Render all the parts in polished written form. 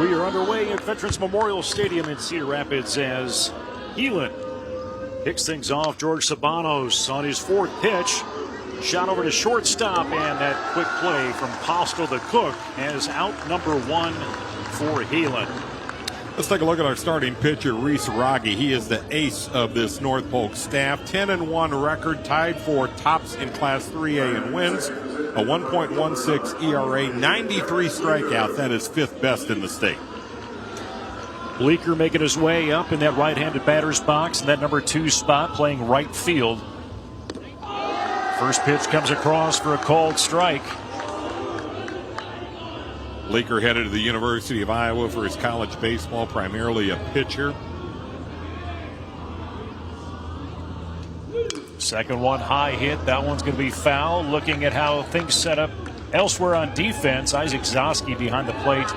We are underway at Veterans Memorial Stadium in Cedar Rapids as Heelan kicks things off. George Sabanos on his fourth pitch. Shot over to shortstop, and that quick play from Postel to Cook as out number one for Heelan. Let's take a look at our starting pitcher, Reese Rogge. He is the ace of this North Polk staff. 10-1 record, tied for tops in Class 3A in wins. A 1.16 ERA, 93 strikeouts. That is fifth best in the state. Bleeker making his way up in that right-handed batter's box in that number 2 spot, playing right field. First pitch comes across for a called strike. Bleeker headed to the University of Iowa for his college baseball, primarily a pitcher. Second one, high hit. That one's going to be foul. Looking at how things set up elsewhere on defense, Isaac Zosky behind the plate.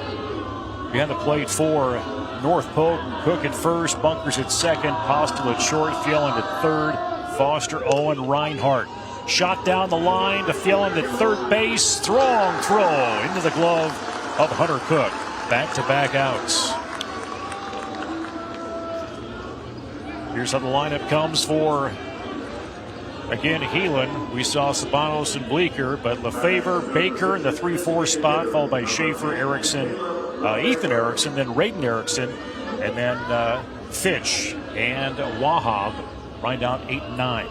Behind the plate for North Polk. Cook at first, Bunkers at second, Postel at short, Heelan at third, Foster, Owen, Reinhardt. Shot down the line to Heelan at third base. Strong throw into the glove of Hunter Cook. Back-to-back outs. Here's how the lineup comes for, again, Heelan. We saw Sabanos and Bleeker, but Lefevre, Baker in the 3-4 spot, followed by Schaefer, Erickson, Ethan Erickson, then Raiden Erickson, and then Fitch and Wahab right down 8 and 9.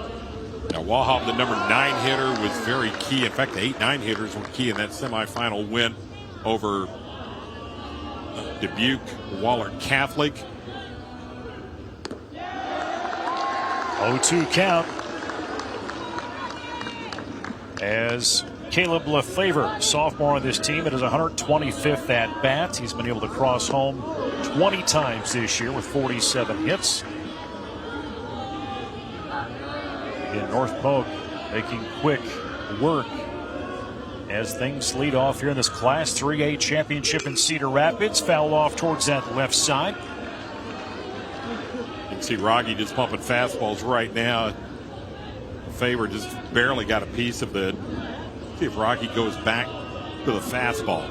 Now, Wahab, the number 9 hitter, was very key. In fact, the 8-9 hitters were key in that semifinal win over Dubuque Waller Catholic. 0-2 count as Caleb Lefevre, sophomore on this team, it is 125th at bat. He's been able to cross home 20 times this year with 47 hits. In North Polk making quick work as things lead off here in this Class 3A championship in Cedar Rapids. Fouled off towards that left side. You can see Rogge just pumping fastballs right now. Favor just barely got a piece of it. See if Rogge goes back to the fastball.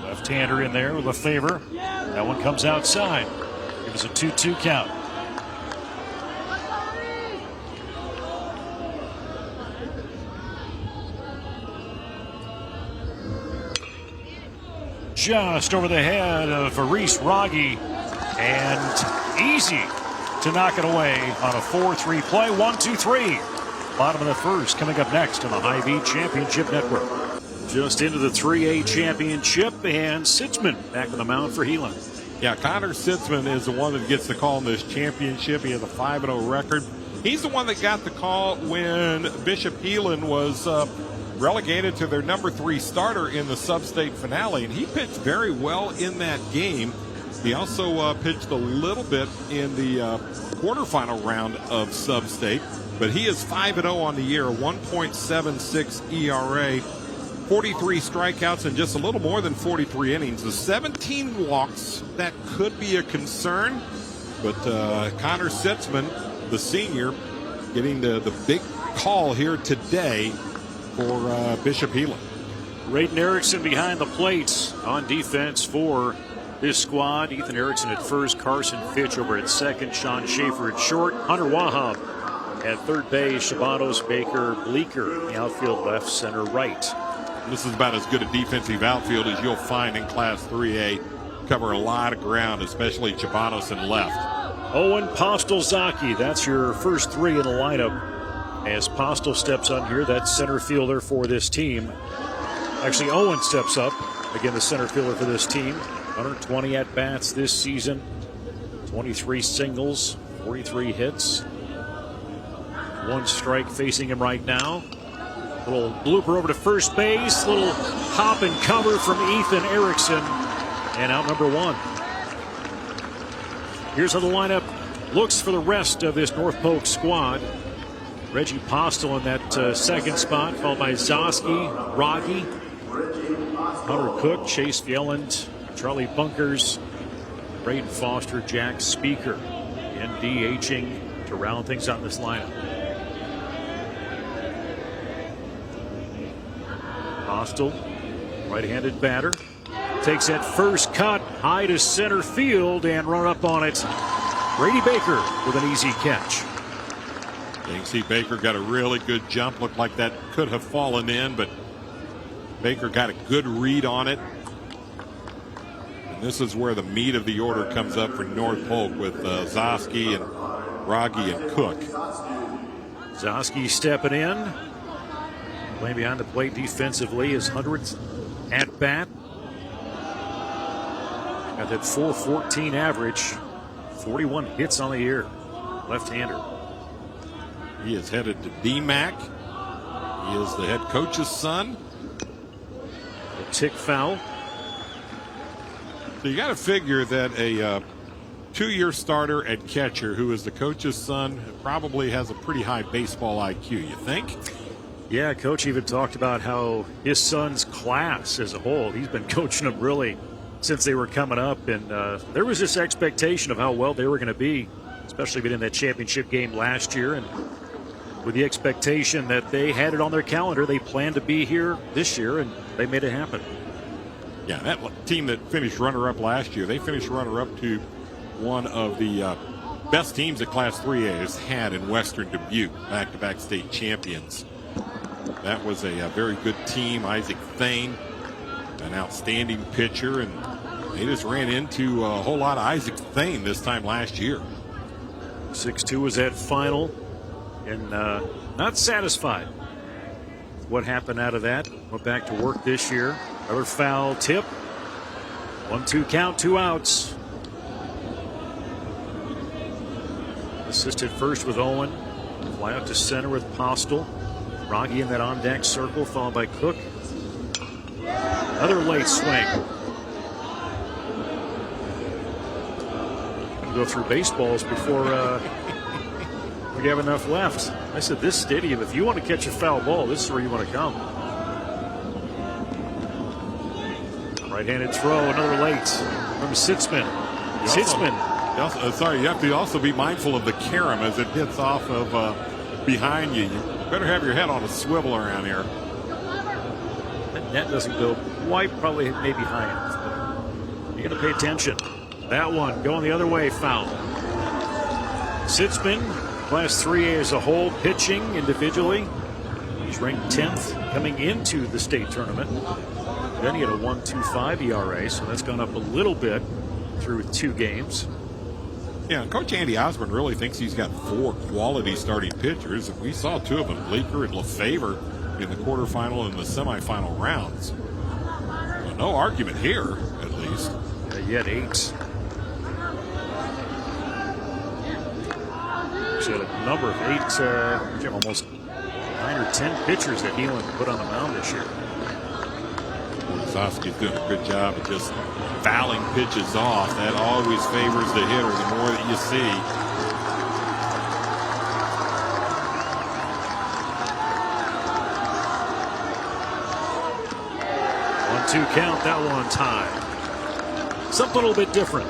Left-hander in there with Lefevre. That one comes outside. It was a 2-2 count. Just over the head of Reese Rogge, and easy to knock it away on a 4-3 play. 1-2-3. Bottom of the first coming up next on the Hy-Vee Championship Network. Just into the 3A championship, and Sitzman back on the mound for Heelan. Yeah, Connor Sitzman is the one that gets the call in this championship. He has a 5-0 record. He's the one that got the call when Bishop Heelan was relegated to their number 3 starter in the sub-state finale, and he pitched very well in that game. He also pitched a little bit in the quarterfinal round of sub-state, but he is 5-0 on the year, 1.76 ERA, 43 strikeouts, and just a little more than 43 innings. The 17 walks, that could be a concern, but Connor Sitzman, the senior, getting the big call here today for Bishop Heelan. Raiden Erickson behind the plate on defense for this squad. Ethan Erickson at first, Carson Fitch over at second, Sean Schaefer at short, Hunter Wahab at third base, Sabanos, Baker, Bleeker, the outfield left, center, right. This is about as good a defensive outfield as you'll find in Class 3A. Cover a lot of ground, especially Sabanos and left. Owen, Postel, Zaki, that's your first 3 in the lineup. As Postel steps on here, that's center fielder for this team. Actually, Owen steps up, again, the center fielder for this team. 120 at-bats this season, 23 singles, 43 hits. 1 strike facing him right now. Little blooper over to first base, little hop and cover from Ethan Erickson, and out number 1. Here's how the lineup looks for the rest of this North Polk squad. Reggie Postel in that second spot, followed by Zosky, Rogge, Hunter Cook, Chase Bjelland, Charlie Bunkers, Braden Foster, Jack Speaker, and DHing to round things out in this lineup. Postel Right-handed batter. Takes that first cut high to center field and run up on it. Brady Baker with an easy catch. J.C. Baker got a really good jump. Looked like that could have fallen in, but Baker got a good read on it. And this is where the meat of the order comes up for North Polk with Zosky and Rogge and Cook. Zosky stepping in. Playing behind the plate defensively. His 100th at bat. Got that .414 average. 41 hits on the year. Left-hander. He is headed to DMAC. He is the head coach's son. A tick foul. So you got to figure that a two-year starter at catcher who is the coach's son probably has a pretty high baseball IQ, you think? Yeah, Coach even talked about how his son's class as a whole, he's been coaching them really since they were coming up. And there was this expectation of how well they were going to be, especially being in that championship game last year. And with the expectation that they had it on their calendar, they planned to be here this year, and they made it happen. Yeah, that team that finished runner-up last year, they finished runner-up to one of the best teams that Class 3A has had in Western Dubuque, back-to-back state champions. That was a very good team. Isaac Thane, an outstanding pitcher, and they just ran into a whole lot of Isaac Thane this time last year. 6-2 was that final, and not satisfied with what happened out of that. Went back to work this year. Another foul tip. 1-2 count, 2 outs. Assisted first with Owen. Fly out to center with Postel. Rogge in that on-deck circle, followed by Cook. Another late swing. Go through baseballs before we have enough left. I said, this stadium, if you want to catch a foul ball, this is where you want to come. Right-handed throw, another late from Sitzman. Sorry, you have to also be mindful of the carom as it hits off of behind you. You better have your head on a swivel around here. That net doesn't go quite, probably maybe high enough. You got to pay attention. That one going the other way, foul. Sitzman, Class 3A as a whole, pitching individually. He's ranked 10th coming into the state tournament. Then he had a 1.25 ERA, so that's gone up a little bit through 2 games. Yeah, Coach Andy Osborne really thinks he's got 4 quality starting pitchers. We saw 2 of them, Bleeker and LeFavor, in the quarterfinal and the semifinal rounds. Well, no argument here, at least. He had 8. He had a number of 8, almost 9 or 10 pitchers that Heelan put on the mound this year. Zosky's doing a good job of just fouling pitches off. That always favors the hitter the more that you see. One-two count, that one time. Something a little bit different.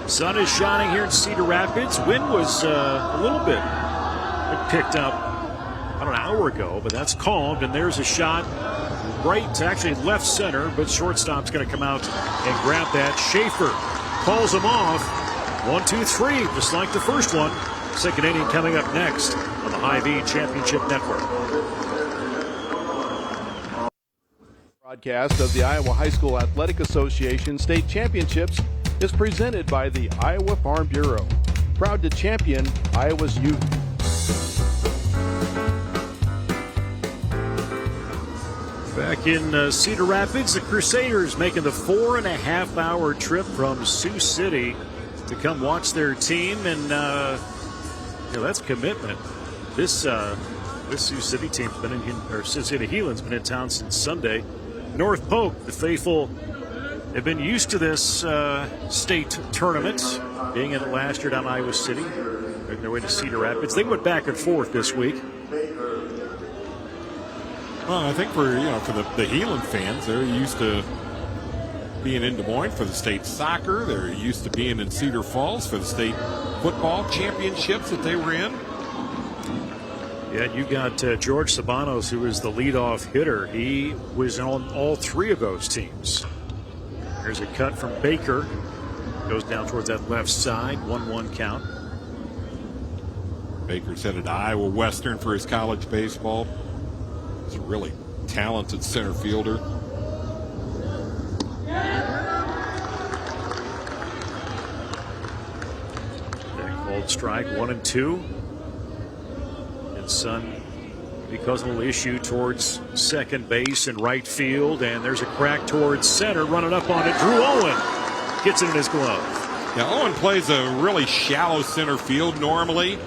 Sun is shining here in Cedar Rapids. Wind was a little bit picked up about an hour ago, but that's calmed, and there's a shot right to actually left center, but shortstop's going to come out and grab that. Schaefer calls him off. 1-2-3, just like the first one. Second inning coming up next on the Hy-Vee Championship Network. Broadcast of the Iowa High School Athletic Association State Championships is presented by the Iowa Farm Bureau, proud to champion Iowa's youth. Back in Cedar Rapids, the Crusaders making the 4.5-hour trip from Sioux City to come watch their team, and that's commitment. This Sioux City team's been in, or Sioux City Heelan's been in town since Sunday. North Polk, the faithful, have been used to this state tournament, being in it last year down in Iowa City, making their way to Cedar Rapids. They went back and forth this week. Well, I think for the Heelan fans, they're used to being in Des Moines for the state soccer. They're used to being in Cedar Falls for the state football championships that they were in. Yeah, you got George Sabanos, who is the leadoff hitter. He was on all three of those teams. Here's a cut from Baker. Goes down towards that left side. 1-1 count. Baker's headed to Iowa Western for his college baseball. He's a really talented center fielder. Called strike 1-2. And Sun, because of a little issue towards second base and right field, and there's a crack towards center. Running up on it, Drew Owen gets it in his glove. Yeah, Owen plays a really shallow center field normally,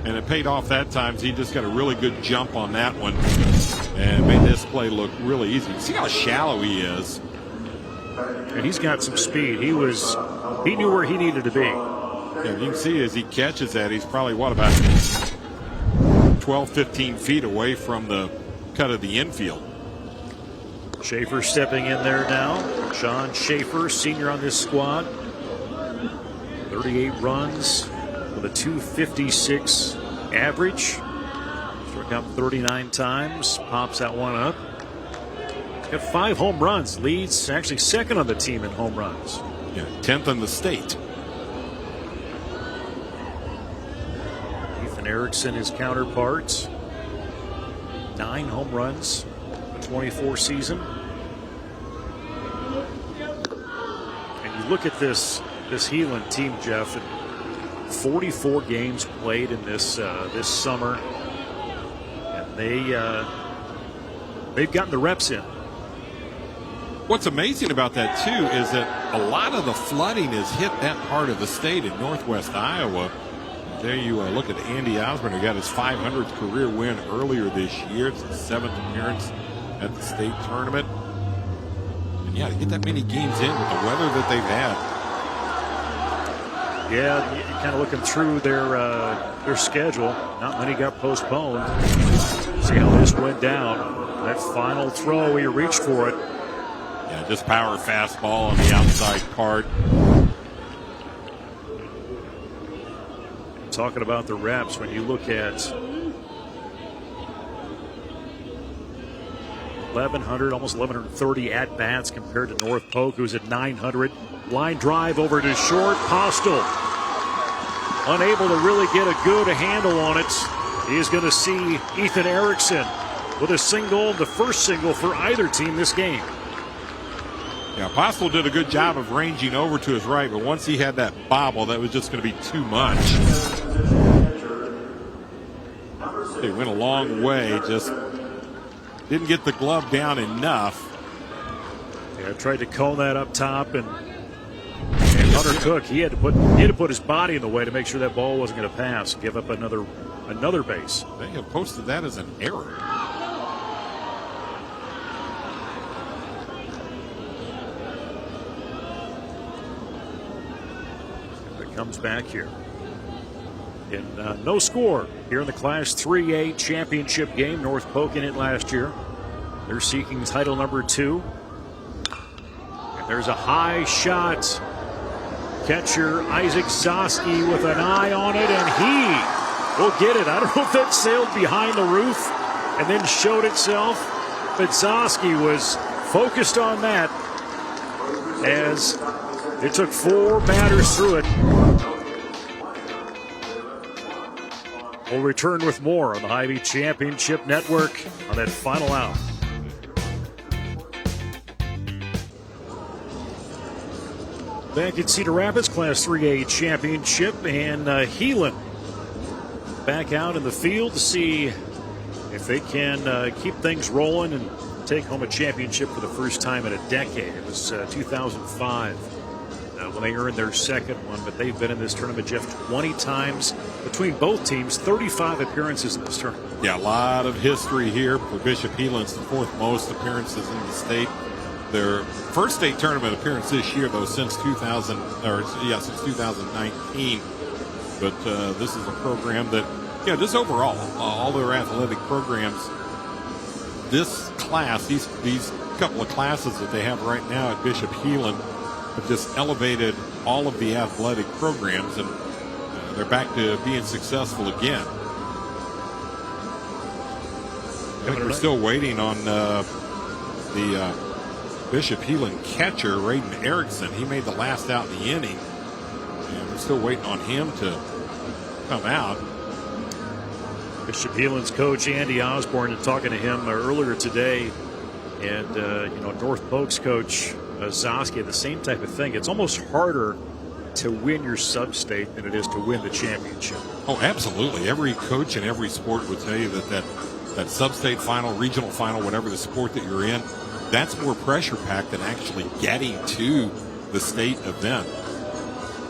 and it paid off that time. He just got a really good jump on that one and made this play look really easy. See how shallow he is. And he's got some speed. He knew where he needed to be. Yeah, you can see as he catches that, he's probably, about 12, 15 feet away from the cut of the infield. Schaefer stepping in there now. Sean Schaefer, senior on this squad. 38 runs with a .256 average. Struck out 39 times. Pops that one up. Got 5 home runs. Leads actually second on the team in home runs. Yeah, 10th in the state. Ethan Erickson, his counterpart. 9 home runs. 24 season. And you look at this Heelan team, Jeff, and 44 games played in this summer, and they've gotten the reps in. What's amazing about that too is that a lot of the flooding has hit that part of the state in northwest Iowa. There you look at Andy Osborne, who got his 500th career win earlier this year. It's his 7th appearance at the state tournament. And yeah, to get that many games in with the weather that they've had. Yeah, kind of looking through their schedule. Not many got postponed. See how this went down. That final throw, he reached for it. Yeah, just power fastball on the outside part. Talking about the reps, when you look at 1,100, almost 1,130 at-bats compared to North Polk, who's at 900. Line drive over to short. Postel unable to really get a good handle on it. He is going to see Ethan Erickson with a single, the first single for either team this game. Yeah, Postel did a good job of ranging over to his right, but once he had that bobble, that was just going to be too much. They went a long way, just didn't get the glove down enough. Yeah, tried to cone that up top, and Hunter Cook, he had to put his body in the way to make sure that ball wasn't going to pass, give up another base. They have posted that as an error. It comes back here. In no score here in the Class 3A championship game. North Polk in it last year. They're seeking title number 2. And there's a high shot. Catcher Isaac Zosky with an eye on it, and he will get it. I don't know if that sailed behind the roof and then showed itself, but Zosky was focused on that as it took 4 batters through it. We'll return with more on the Hy-Vee Championship Network on that final out. Back at Cedar Rapids, Class 3A Championship, and Heelan back out in the field to see if they can keep things rolling and take home a championship for the first time in a decade. It was 2005 when they earned their second one, but they've been in this tournament, Jeff, 20 times between both teams, 35 appearances in this tournament. Yeah, a lot of history here for Bishop Heelan's, the 4th most appearances in the state. Their first state tournament appearance this year, though, since 2019. But this is a program that, just overall, all their athletic programs, this class, these couple of classes that they have right now at Bishop Heelan have just elevated all of the athletic programs, and they're back to being successful again. I think we're still waiting on the Bishop Heelan catcher, Raiden Erickson. He made the last out in the inning, and we're still waiting on him to come out. Bishop Heelan's coach, Andy Osborne, and talking to him earlier today, and North Polk's coach, Zosky, the same type of thing. It's almost harder to win your sub-state than it is to win the championship. Oh, absolutely. Every coach in every sport would tell you that sub-state final, regional final, whatever the sport that you're in, that's more pressure-packed than actually getting to the state event.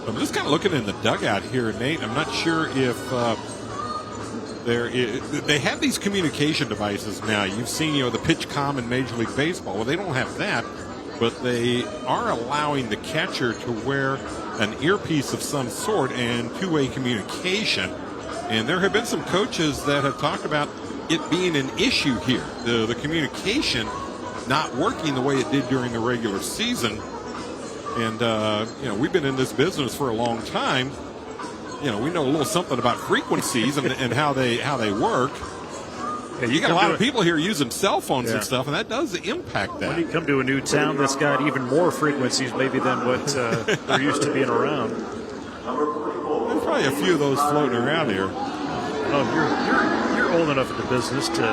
I'm just kind of looking in the dugout here, Nate. I'm not sure if they have these communication devices now. You've seen, the PitchCom in Major League Baseball. Well, they don't have that, but they are allowing the catcher to wear an earpiece of some sort and two-way communication. And there have been some coaches that have talked about it being an issue here, the communication not working the way it did during the regular season. And we've been in this business for a long time. We know a little something about frequencies and how they work. Yeah, you got a lot of people here using cell phones and stuff, and that does impact that. When you come to a new town that's got even more frequencies maybe than what they're used to being around. There's probably a few of those floating around here. Oh, you're old enough in the business to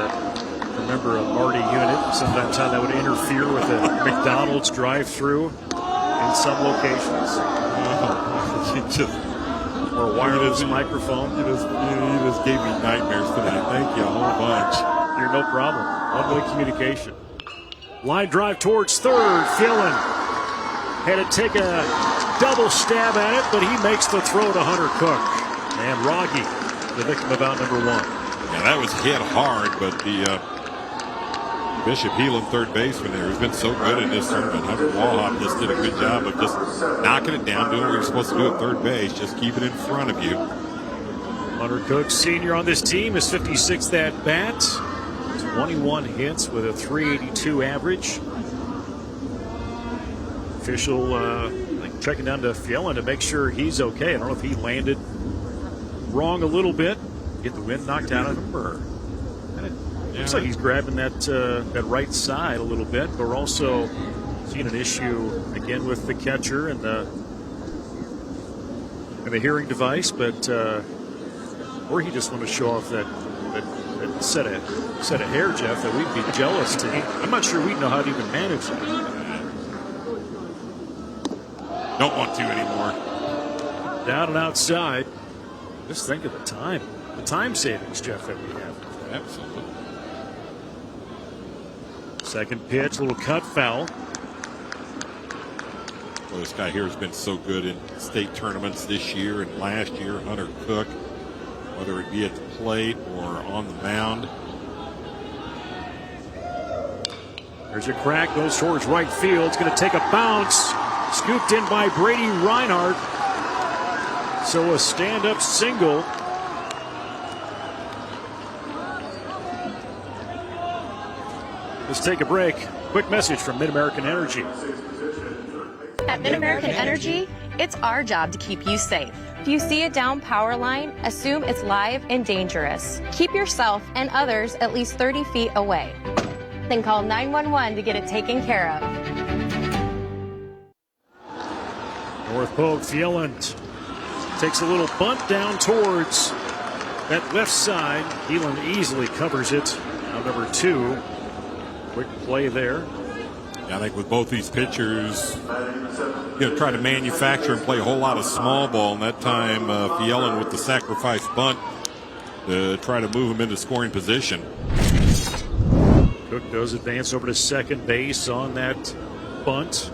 remember a Marty unit. Sometimes how that would interfere with a McDonald's drive-through in some locations. Or a wireless microphone. You just gave me nightmares tonight. Thank you a whole bunch. You're no problem. One-way communication. Line drive towards third. Heelan had to take a double stab at it, but he makes the throw to Hunter Cook. And Rogge, the victim of out number one. Yeah, that was hit hard, but the Bishop Heelan, third baseman there, has been so good in this tournament. Hunter Wallhop just did a good job of just knocking it down, doing what you're supposed to do at third base, just keep it in front of you. Hunter Cook, senior on this team, is 56th at bat. 21 hits with a .382 average. Official checking down to Heelan to make sure he's okay. I don't know if he landed wrong a little bit, get the wind knocked out of him, or looks like he's grabbing that right side a little bit. But we're also seeing an issue again with the catcher and the hearing device. But or he just wanted to show off that set of hair, Jeff, that we'd be jealous to. I'm not sure we'd know how to even manage that. Don't want to anymore. Down and outside. Just think of the time savings, Jeff, that we have. Absolutely. Second pitch, little cut foul. Well, this guy here has been so good in state tournaments this year and last year. Hunter Cook, whether it be at the plate or on the mound. There's a crack, goes towards right field. It's going to take a bounce. Scooped in by Brady Reinhardt. So a stand-up single. Let's take a break. Quick message from Mid-American Energy. At Mid-American Energy, it's our job to keep you safe. If you see a down power line, assume it's live and dangerous. Keep yourself and others at least 30 feet away. Then call 911 to get it taken care of. North Polk, Heelan takes a little bunt down towards that left side. Heelan easily covers it. Now number 2. Quick play there. Yeah, I think with both these pitchers, try to manufacture and play a whole lot of small ball. And that time, Heelan with the sacrifice bunt to try to move him into scoring position. Cook does advance over to second base on that bunt.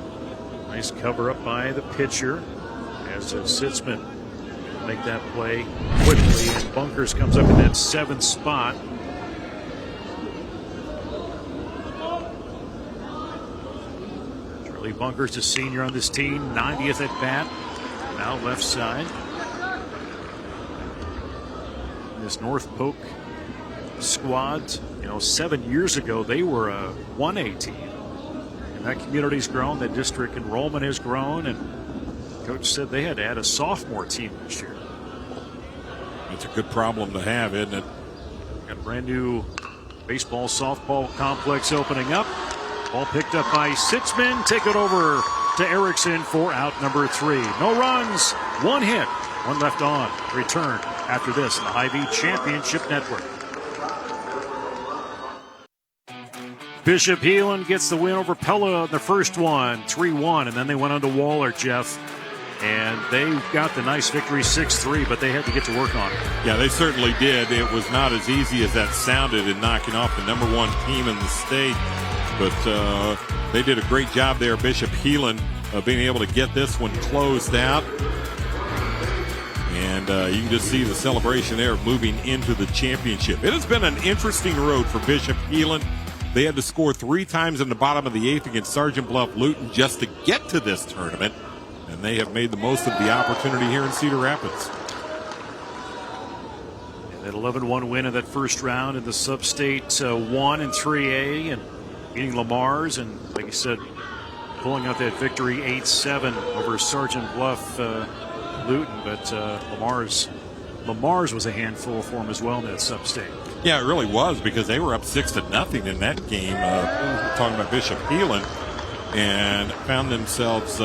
Nice cover up by the pitcher as Sitzman make that play quickly, and Bunkers comes up in that 7th spot. Charlie Bunkers, a senior on this team, 90th at bat, now left side. This North Polk squad, 7 years ago they were a 1A team. And that community's grown, that district enrollment has grown, and Coach said they had to add a sophomore team this year. That's a good problem to have, isn't it? Got a brand new Baseball, softball complex opening up. Ball picked up by Sitzman. Take it over to Erickson for out number 3. No runs, 1 hit, 1 left on. Return after this on the Hy-Vee Championship Network. Bishop Heelan gets the win over Pella in the first one, 3-1, and then they went on to Waller, Jeff. And they got the nice victory 6-3, but they had to get to work on it. Yeah, they certainly did. It was not as easy as that sounded in knocking off the #1 team in the state. But they did a great job there, Bishop Heelan, being able to get this one closed out. And you can just see the celebration there moving into the championship. It has been an interesting road for Bishop Heelan. They had to score 3 times in the bottom of the 8th against Sergeant Bluff Luton just to get to this tournament. And they have made the most of the opportunity here in Cedar Rapids. And that 11-1 win in that first round in the Sub-State 1 and 3A and beating Lamar's. And like you said, pulling out that victory 8-7 over Sergeant Bluff Luton. But Lamar's was a handful for them as well in that Sub-State. Yeah, it really was, because they were up 6-0 in that game. Talking about Bishop Heelan, and found themselves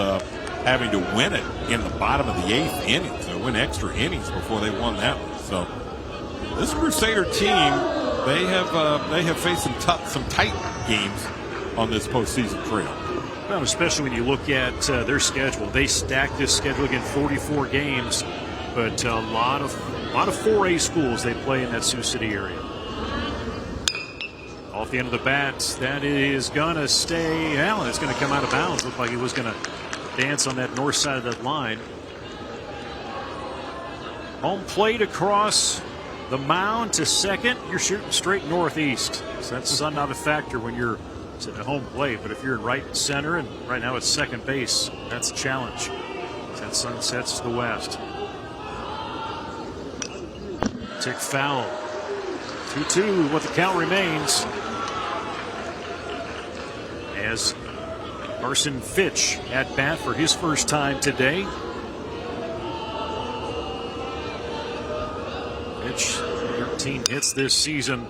having to win it in the bottom of the 8th inning. So win extra innings before they won that one. So this Crusader team, they have faced some tight games on this postseason trail. Well, especially when you look at their schedule. They stacked this schedule again, 44 games, but a lot of 4A schools they play in that Sioux City area. Off the end of the bat, that is going to stay. Well, it's going to come out of bounds. Looked like it was going to dance on that north side of that line. Home plate across the mound to second. You're shooting straight northeast. So that's not a factor when you're sitting at home plate. But if you're in right center, and right now it's second base, that's a challenge. That sun sets to the west. Tick foul. 2-2 what the count remains. As Carson Fitch at bat for his first time today. Fitch, 13 hits this season.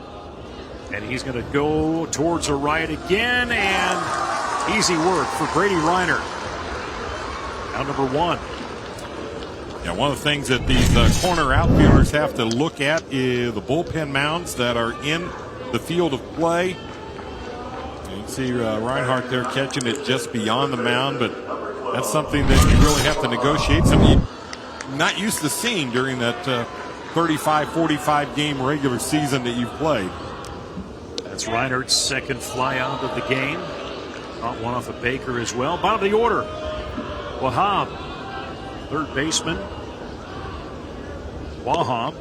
And he's going to go towards the right again. And easy work for Brady Reiner. Out number 1. Yeah, one of the things that these corner outfielders have to look at is the bullpen mounds that are in the field of play. You can see Reinhardt there catching it just beyond the mound, but that's something that you really have to negotiate. Something you're not used to seeing during that 35-45 game regular season that you've played. That's Reinhardt's second flyout of the game. Caught one off of Baker as well. Bottom of the order, Wahab, third baseman. Wahab.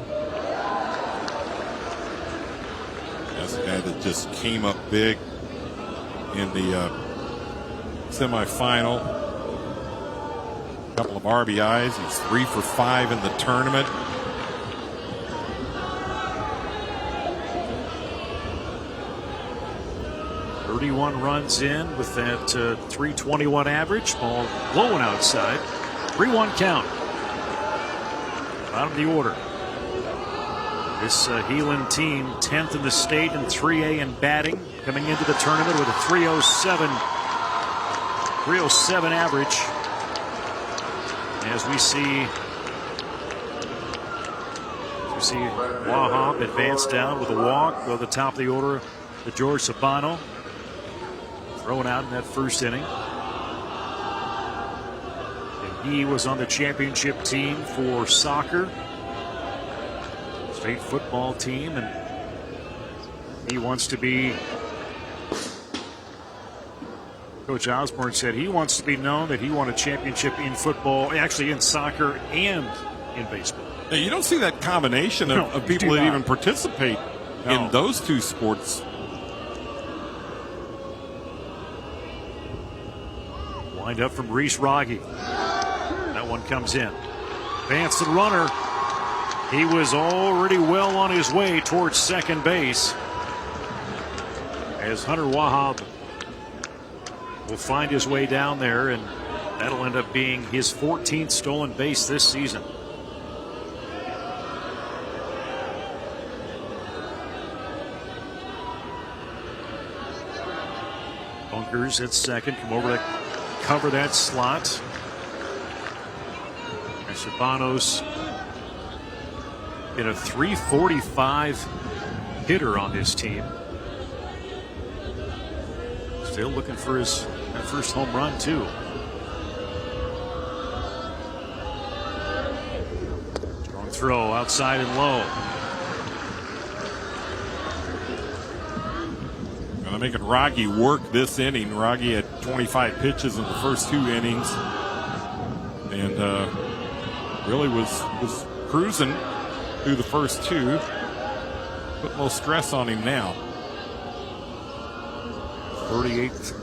That's a guy that just came up big in the semifinal. A couple of RBIs. He's 3 for 5 in the tournament. .31 runs in with that .321 average. Ball blowing outside. 3-1 count. Bottom of the order. This Heelan team 10th in the state in 3A in batting, coming into the tournament with a 307 average. As we see Wahab advance down with a walk, go to the top of the order to George Sabano, thrown out in that first inning. And he was on the championship team for soccer. State football team, and he wants to be, Coach Osborne said he wants to be known that he won a championship in football, actually in soccer and in baseball. Now, you don't see that combination of people that even participate in those two sports. Wind up from Reese Rogge. That one comes in. Advance the runner. He was already well on his way towards second base, as Hunter Wahab will find his way down there, and that'll end up being his 14th stolen base this season. Bunkers at second. Come over to cover that slot. And Shabanos in a .345 hitter on this team. Still looking for his first home run, too. Strong throw outside and low. Making Rogge work this inning. Rogge had 25 pitches in the first 2 innings, and really was cruising through the first 2. Put a little stress on him now. 38th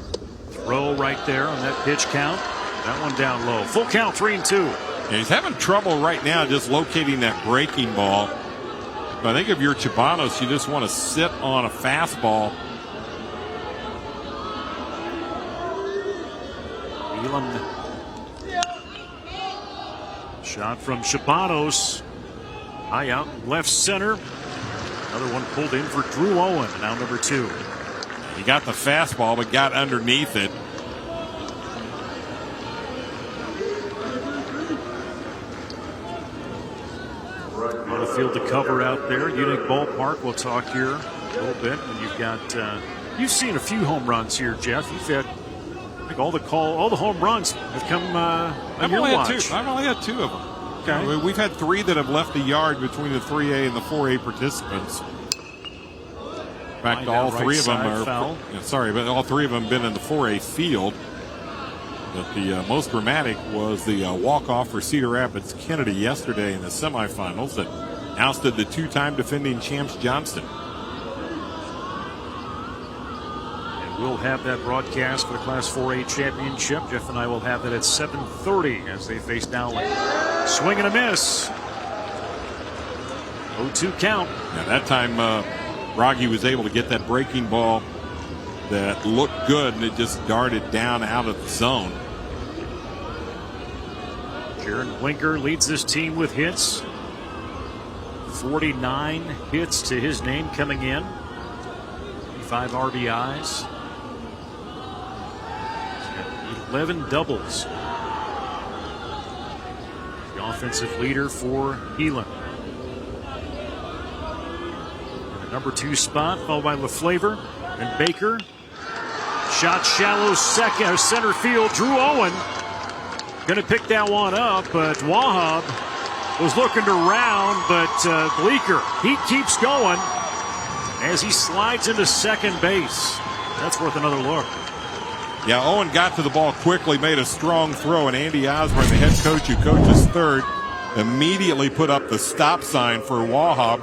throw right there on that pitch count. That one down low. Full count, 3-2. Yeah, he's having trouble right now just locating that breaking ball. But I think if you're Chabanos, you just want to sit on a fastball. Heelan. Shot from Shabanos. High out left center. Another one pulled in for Drew Owen, now number 2. He got the fastball, but got underneath it. On the field to cover out there. Unique ballpark. We'll talk here a little bit. And you've got, you've seen a few home runs here, Jeff. You've had, I think all the home runs have come on your watch. I've only had 2 of them. Okay. We've had 3 that have left the yard between the 3A and the 4A participants. In fact, all 3 of them are foul. Sorry, but all 3 of them have been in the 4A field. But the most dramatic was the walk-off for Cedar Rapids Kennedy yesterday in the semifinals that ousted the 2-time defending champs Johnston. And we'll have that broadcast for the Class 4A championship. Jeff and I will have that at 7:30 as they face Dowling. Swing and a miss. 0-2 count. Yeah, that time Rogge was able to get that breaking ball that looked good, and it just darted down out of the zone. Jaron Blinker leads this team with hits. 49 hits to his name coming in. 5 RBIs. 11 doubles. The offensive leader for Heelan. In the number 2 spot, followed by LaFlavor and Baker. Shot shallow center field. Drew Owen going to pick that one up, but Wahab was looking to round, but Bleeker, he keeps going as he slides into second base. That's worth another look. Yeah, Owen got to the ball quickly, made a strong throw, and Andy Osborne, the head coach who coaches third, immediately put up the stop sign for Wahab.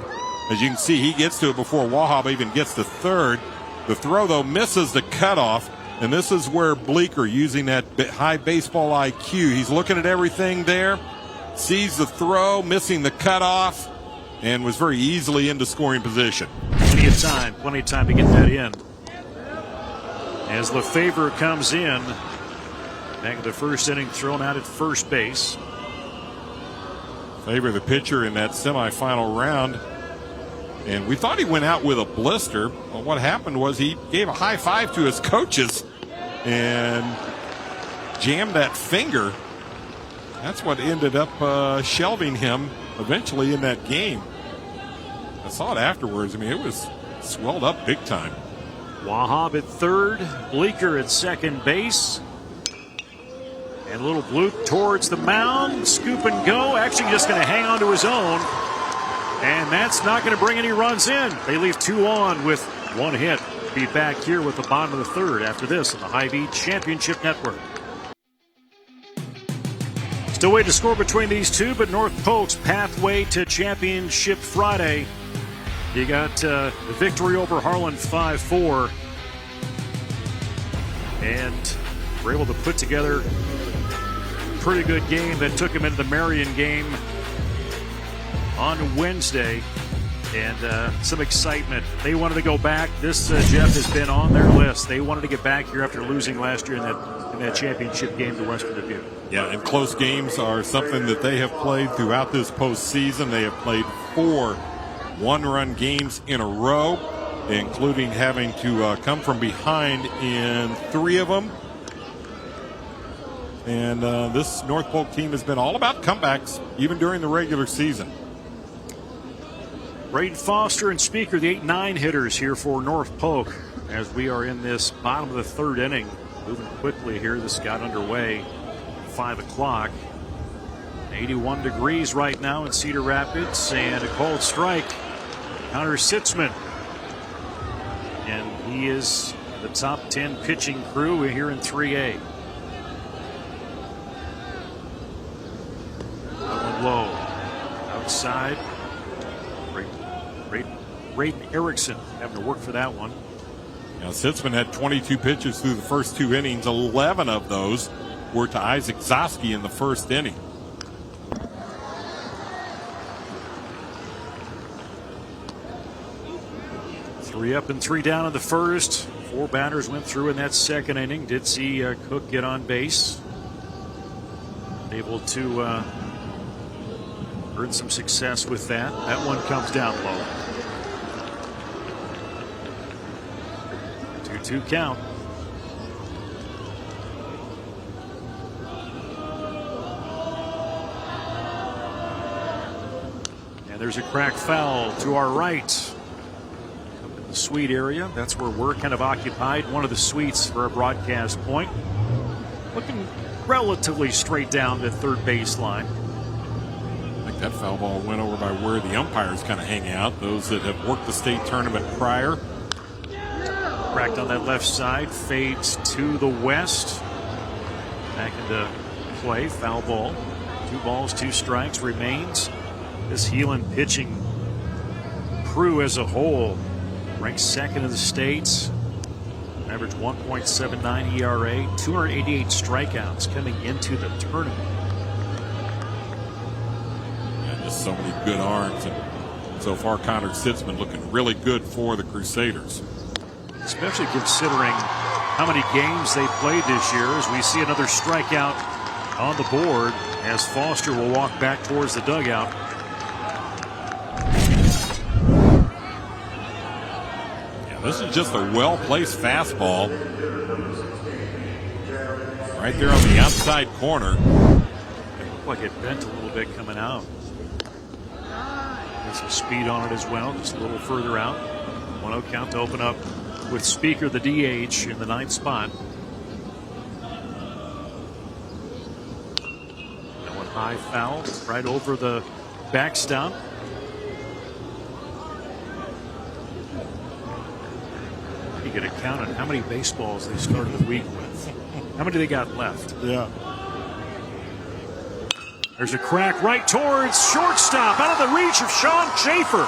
As you can see, he gets to it before Wahab even gets to third. The throw, though, misses the cutoff, and this is where Bleeker, using that high baseball IQ, he's looking at everything there, sees the throw, missing the cutoff, and was very easily into scoring position. Plenty of time to get that in. As LaFavor comes in, back of the first inning, thrown out at first base. Favor the pitcher in that semifinal round. And we thought he went out with a blister. Well, what happened was he gave a high five to his coaches and jammed that finger. That's what ended up shelving him eventually in that game. I saw it afterwards. I mean, it was swelled up big time. Wahab at third, Bleeker at second base. And a little bloop towards the mound. Scoop and go. Actually just going to hang on to his own. And that's not going to bring any runs in. They leave 2 on with 1 hit. Be back here with the bottom of the third after this on the Hy-Vee Championship Network. Still waiting to score between these two, but North Polk's pathway to championship Friday. You got the victory over Harlan 5-4. And we're able to put together a pretty good game that took him into the Marion game on Wednesday, and some excitement. They wanted to go back. This, Jeff, has been on their list. They wanted to get back here after losing last year in that championship game to Western Dubuque. Yeah, and close games are something that they have played throughout this postseason. They have played 4 one-run games in a row. including having to come from behind in 3 of them. And this North Polk team has been all about comebacks, even during the regular season. Braden Foster and Speaker, the 8-9 hitters here for North Polk, as we are in this bottom of the 3rd inning. Moving quickly here. This got underway 5 o'clock. 81 degrees right now in Cedar Rapids, and a cold strike. Connor Sitzman, and he is the top 10 pitching crew here in 3A. That one low. Outside. Braden Erickson having to work for that one. Now, Sitzman had 22 pitches through the first 2 innings. 11 of those were to Isaac Zosky in the 1st inning. Three up and 3 down in the 1st. 4 batters went through in that 2nd inning. Did see Cook get on base. Able to earn some success with that. That one comes down low. 2-2 count. And there's a crack foul to our right. Suite area. That's where we're kind of occupied. One of the suites for our broadcast point. Looking relatively straight down the 3rd base line. I think that foul ball went over by where the umpires kind of hang out. Those that have worked the state tournament prior. Cracked on that left side. Fades to the west. Back into play. Foul ball. 2 balls, 2 strikes remains. This Heelan pitching crew as a whole ranked 2nd in the states. Average 1.79 ERA, 288 strikeouts coming into the tournament. And just so many good arms. And so far, Connor Sitzman looking really good for the Crusaders. Especially considering how many games they played this year, as we see another strikeout on the board as Foster will walk back towards the dugout. This is just a well-placed fastball. Right there on the outside corner. It looked like it bent a little bit coming out. There's some speed on it as well, just a little further out. 1-0 count to open up with Speaker, the DH, in the 9th spot. That one high foul right over the backstop. You get a count on how many baseballs they started the week with. How many they got left? Yeah. There's a crack right towards shortstop, out of the reach of Sean Schaefer.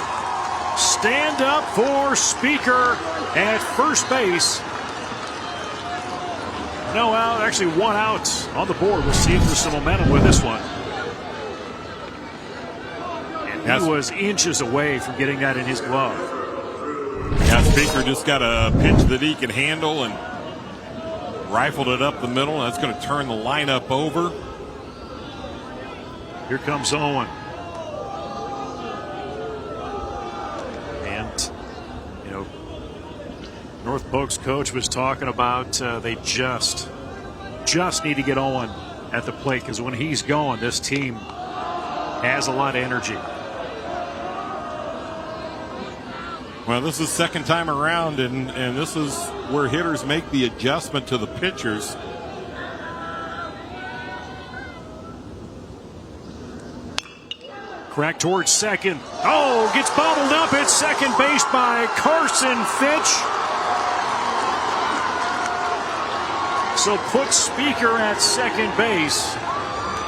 Stand up for Speaker at first base. No out, actually 1 out on the board. We'll see if there's some momentum with this one. And he was inches away from getting that in his glove. Yeah, Speaker just got a pitch that he can handle and rifled it up the middle. That's going to turn the lineup over. Here comes Owen. And, you know, North Polk's coach was talking about they just need to get Owen at the plate, because when he's going, this team has a lot of energy. Well, this is 2nd time around, and this is where hitters make the adjustment to the pitchers. Crack towards second. Oh, gets bobbled up at second base by Carson Fitch. So put Speaker at second base,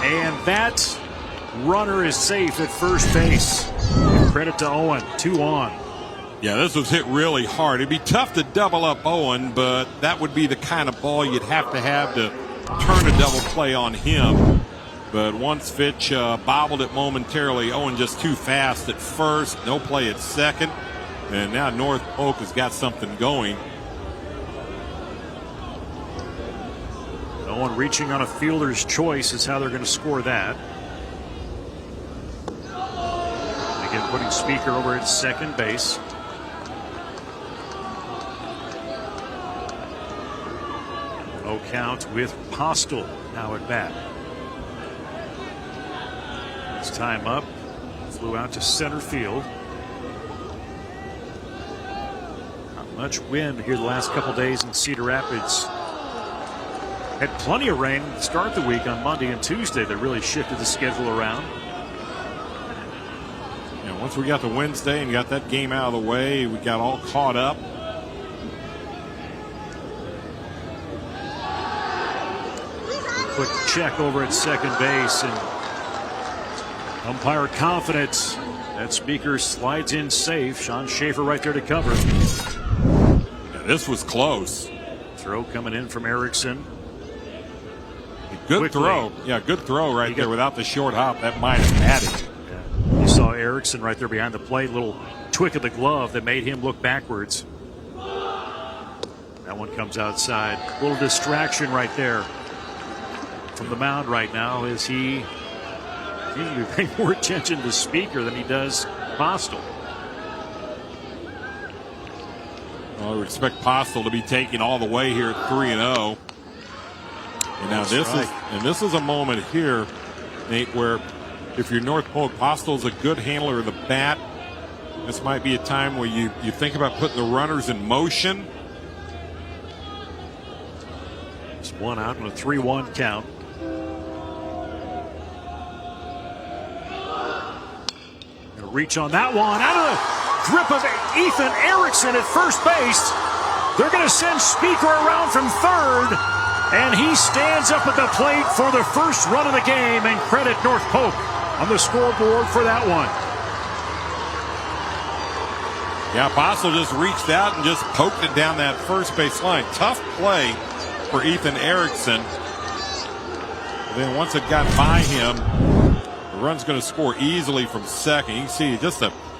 and that runner is safe at first base. Credit to Owen, 2 on. Yeah, this was hit really hard. It'd be tough to double up Owen, but that would be the kind of ball you'd have to turn a double play on him. But once Fitch bobbled it momentarily, Owen just too fast at first, no play at second. And now North Polk has got something going. Owen reaching on a fielder's choice is how they're going to score that. Again, putting Speaker over at second base. 0 count with Postel now at bat. His time up. Flew out to center field. Not much wind here the last couple days in Cedar Rapids. Had plenty of rain to start the week on Monday and Tuesday. That really shifted the schedule around. Yeah, once we got to Wednesday and got that game out of the way, we got all caught up. Quick check over at second base, and umpire confident that Speaker slides in safe. Sean Schaefer right there to cover. Yeah, this was close. Throw coming in from Erickson. Good Quickly. throw. Yeah, good throw right there without the short hop. That might have had it. Yeah. You saw Erickson right there behind the plate. Little twick of the glove that made him look backwards. That one comes outside. A little distraction right there from the mound right now as he seems to be paying more attention to Speaker than he does Postel. Well, I would expect Postel to be taking all the way here at 3-0. And now this is a moment here, Nate, where if you're North Polk, Postel's a good handler of the bat. This might be a time where you think about putting the runners in motion. Just one out on a 3-1 count. Gonna reach on that one. Out of the grip of Ethan Erickson at first base. They're going to send Speaker around from third. And he stands up at the plate for the first run of the game, and credit North Polk on the scoreboard for that one. Yeah, Postel just reached out and just poked it down that first base line. Tough play for Ethan Erickson. Then once it got by him, the run's going to score easily from second. You can see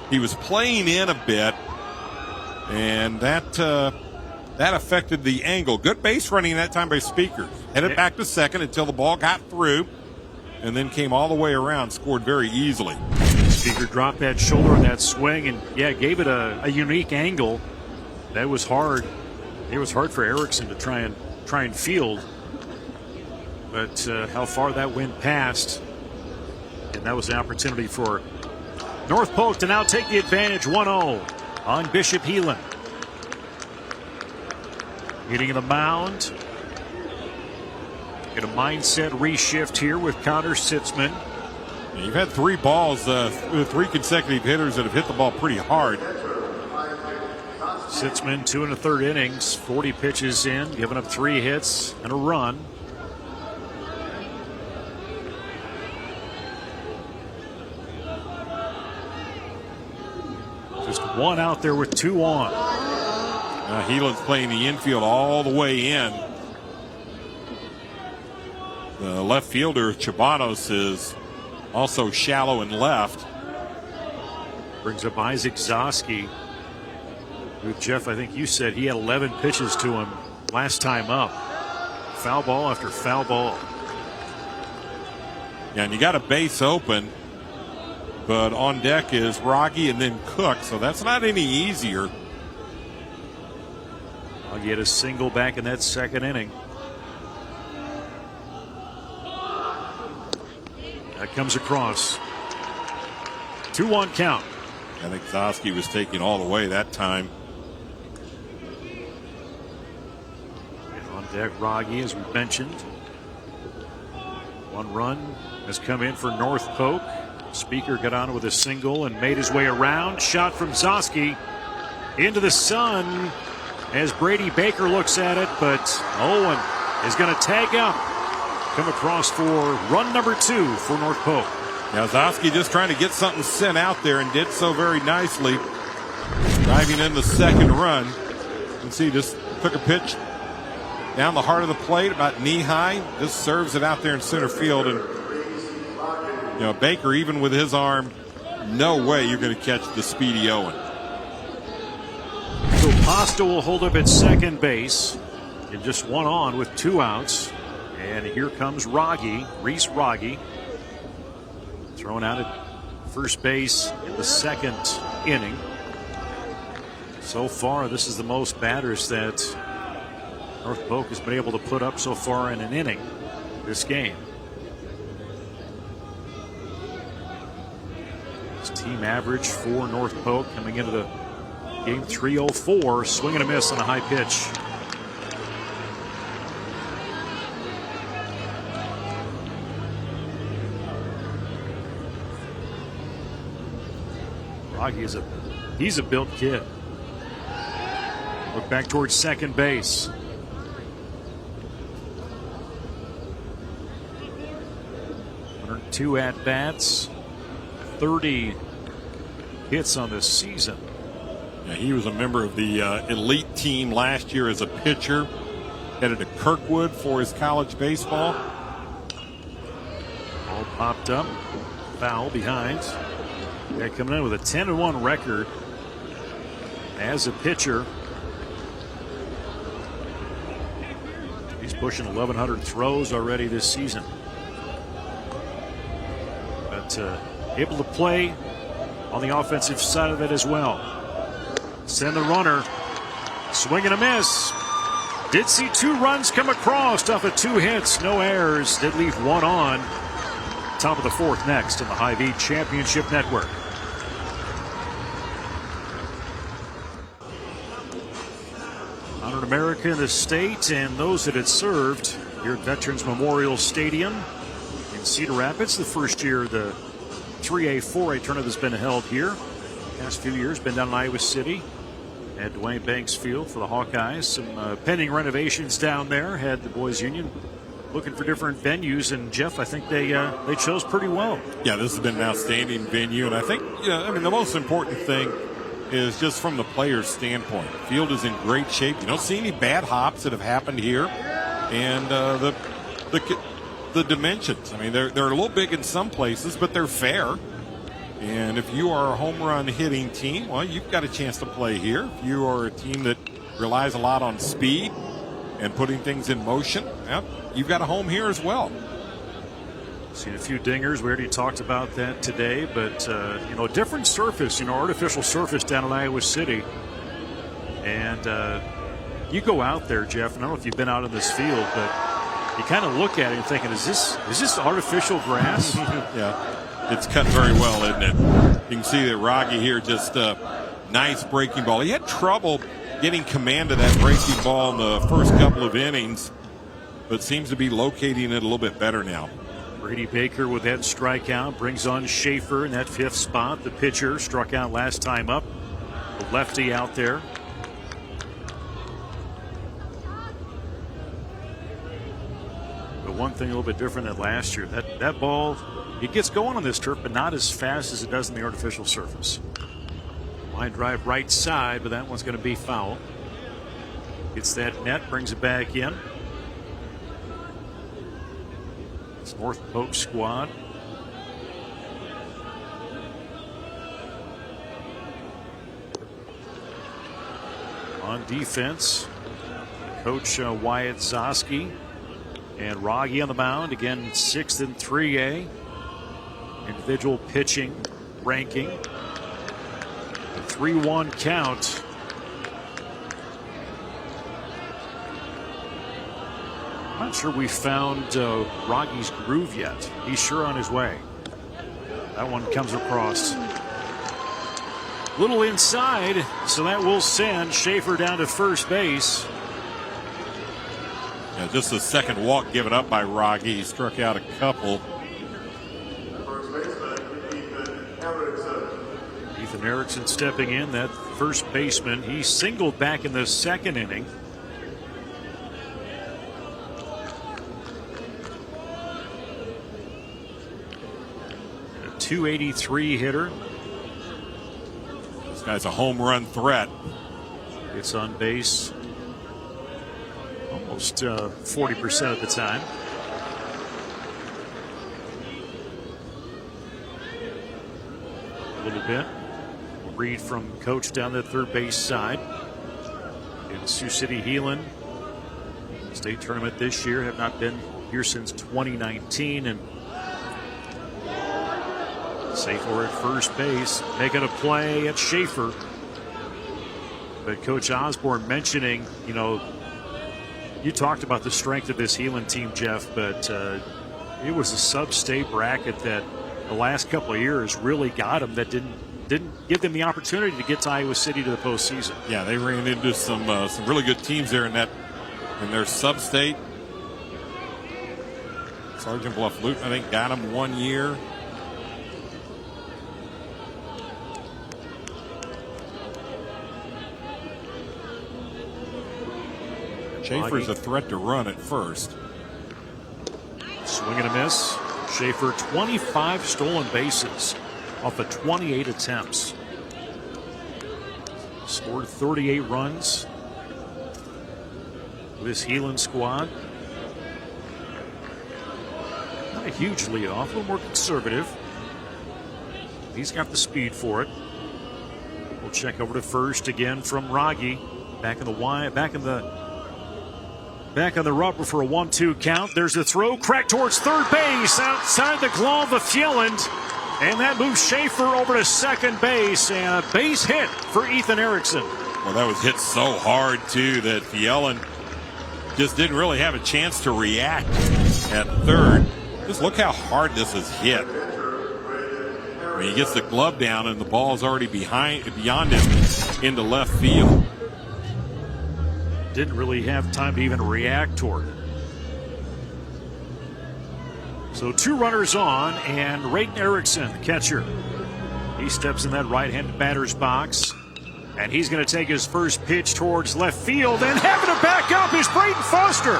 he was playing in a bit, and that affected the angle. Good base running that time by Speaker. Headed back to second until the ball got through, and then came all the way around, scored very easily. Speaker dropped that shoulder in that swing, and gave it a unique angle. That was hard. It was hard for Erickson to try and field, but how far that went past, and that was an opportunity for North Polk to now take the advantage. 1-0 on Bishop Heelan. Hitting the mound. Get a mindset reshift here with Connor Sitzman. Yeah, you've had three balls, three consecutive hitters that have hit the ball pretty hard. Sitzman 2 1/3 innings, 40 pitches in, giving up 3 hits and a run. Just one out there with 2 on. Heelan's playing the infield all the way in. The left fielder, Chabanos, is also shallow and left. Brings up Isaac Zosky, who, Jeff, I think you said he had 11 pitches to him last time up. Foul ball after foul ball. Yeah, and you got a base open, but on deck is Rocky and then Cook, so that's not any easier. I'll get a single back in that second inning. That comes across. 2-1 count. I think Zosky was taking all the way that time. And on deck, Rogge, as we mentioned. 1 run has come in for North Polk. Speaker got on with a single and made his way around. Shot from Zosky into the sun as Brady Baker looks at it, but Owen is going to tag up. Come across for run number 2 for North Polk. Now Zosky just trying to get something sent out there and did so very nicely. Driving in the second run. You can see just took a pitch down the heart of the plate about knee high. Just serves it out there in center field. And Baker, even with his arm, no way you're going to catch the speedy Owen. So Postel will hold up at second base. And just 1 on with 2 outs. And here comes Reese Rogge. Thrown out at first base in the second inning. So far, this is the most batters that North Polk has been able to put up so far in an inning this game. His team average for North Polk coming into the game 304. Swing and a miss on a high pitch. Rocky he's a built kid. Look back towards second base. 102 at-bats, 30 hits on the season. Yeah, he was a member of the elite team last year as a pitcher. Headed to Kirkwood for his college baseball. Ball popped up. Foul behind. Guy coming in with a 10-1 record as a pitcher. He's pushing 1,100 throws already this season. But able to play on the offensive side of it as well. Send the runner. Swing and a miss. Did see 2 runs come across off of 2 hits. No errors. Did leave 1 on. Top of the 4th next in the Hy-Vee Championship Network. Honored America in the state and those that it served here at Veterans Memorial Stadium in Cedar Rapids. The first year the 3A, 4A tournament has been held here. Past few years been down in Iowa City at Dwayne Banks Field for the Hawkeyes. Some pending renovations down there. Had the Boys Union looking for different venues, and Jeff, I think they chose pretty well. Yeah, this has been an outstanding venue, and I think, the most important thing is just from the player's standpoint. The field is in great shape. You don't see any bad hops that have happened here, and the dimensions. I mean, they're a little big in some places, but they're fair. And if you are a home run hitting team, well, you've got a chance to play here. If you are a team that relies a lot on speed and putting things in motion, well, you've got a home here as well. Seen a few dingers. We already talked about that today, but different surface, artificial surface down in Iowa City. And you go out there, Jeff, and I don't know if you've been out in this field, but you kind of look at it and thinking, is this artificial grass? Yeah. It's cut very well, isn't it? You can see that Rocky here, just a nice breaking ball. He had trouble getting command of that breaking ball in the first couple of innings, but seems to be locating it a little bit better now. Brady Baker with that strikeout brings on Schaefer in that 5th spot. The pitcher struck out last time up. The lefty out there. But one thing a little bit different than last year, that ball, it gets going on this turf, but not as fast as it does in the artificial surface. Line drive right side, but that one's going to be foul. Gets that net, brings it back in. It's North Polk squad. On defense, Coach Wyatt Zosky and Rogge on the mound. Again, 6th in 3A. Individual pitching ranking. A 3-1 count. I'm not sure we found Rogge's groove yet. He's sure on his way. That one comes across. Little inside, so that will send Schaefer down to first base. Yeah, just the second walk given up by Rogge. He struck out a couple. Ethan Erickson stepping in, that first baseman. He singled back in the 2nd inning. A .283 hitter. This guy's a home run threat. Gets on base almost 40% of the time. A little bit. Read from Coach down the 3rd base side. In Sioux City, Heelan. State tournament this year. Have not been here since 2019. And Schaefer at first base. Making a play at Schaefer. But Coach Osborne mentioning, You talked about the strength of this Heelan team, Jeff, but it was a sub-state bracket that the last couple of years really got them, that didn't give them the opportunity to get to Iowa City to the postseason. Yeah, they ran into some really good teams there in their sub-state. Sergeant Bluff Luton, I think, got them 1 year. Schaefer's a threat to run at first. Swing and a miss. Schaefer, 25 stolen bases off of 28 attempts. Scored 38 runs with this Heelan squad. Not a huge leadoff, a little more conservative. He's got the speed for it. We'll check over to first again from Raggi. Back in the rubber for a 1-2 count. There's the throw, cracked towards third base, outside the glove of Heelan. And that moves Schaefer over to second base, and a base hit for Ethan Erickson. Well, that was hit so hard, too, that Heelan just didn't really have a chance to react at third. Just look how hard this is hit. I mean, he gets the glove down, and the ball's already beyond him into left field. Didn't really have time to even react toward it. So 2 runners on, and Rayden Erickson, the catcher. He steps in that right-handed batter's box, and he's going to take his first pitch towards left field, and having to back up is Braden Foster.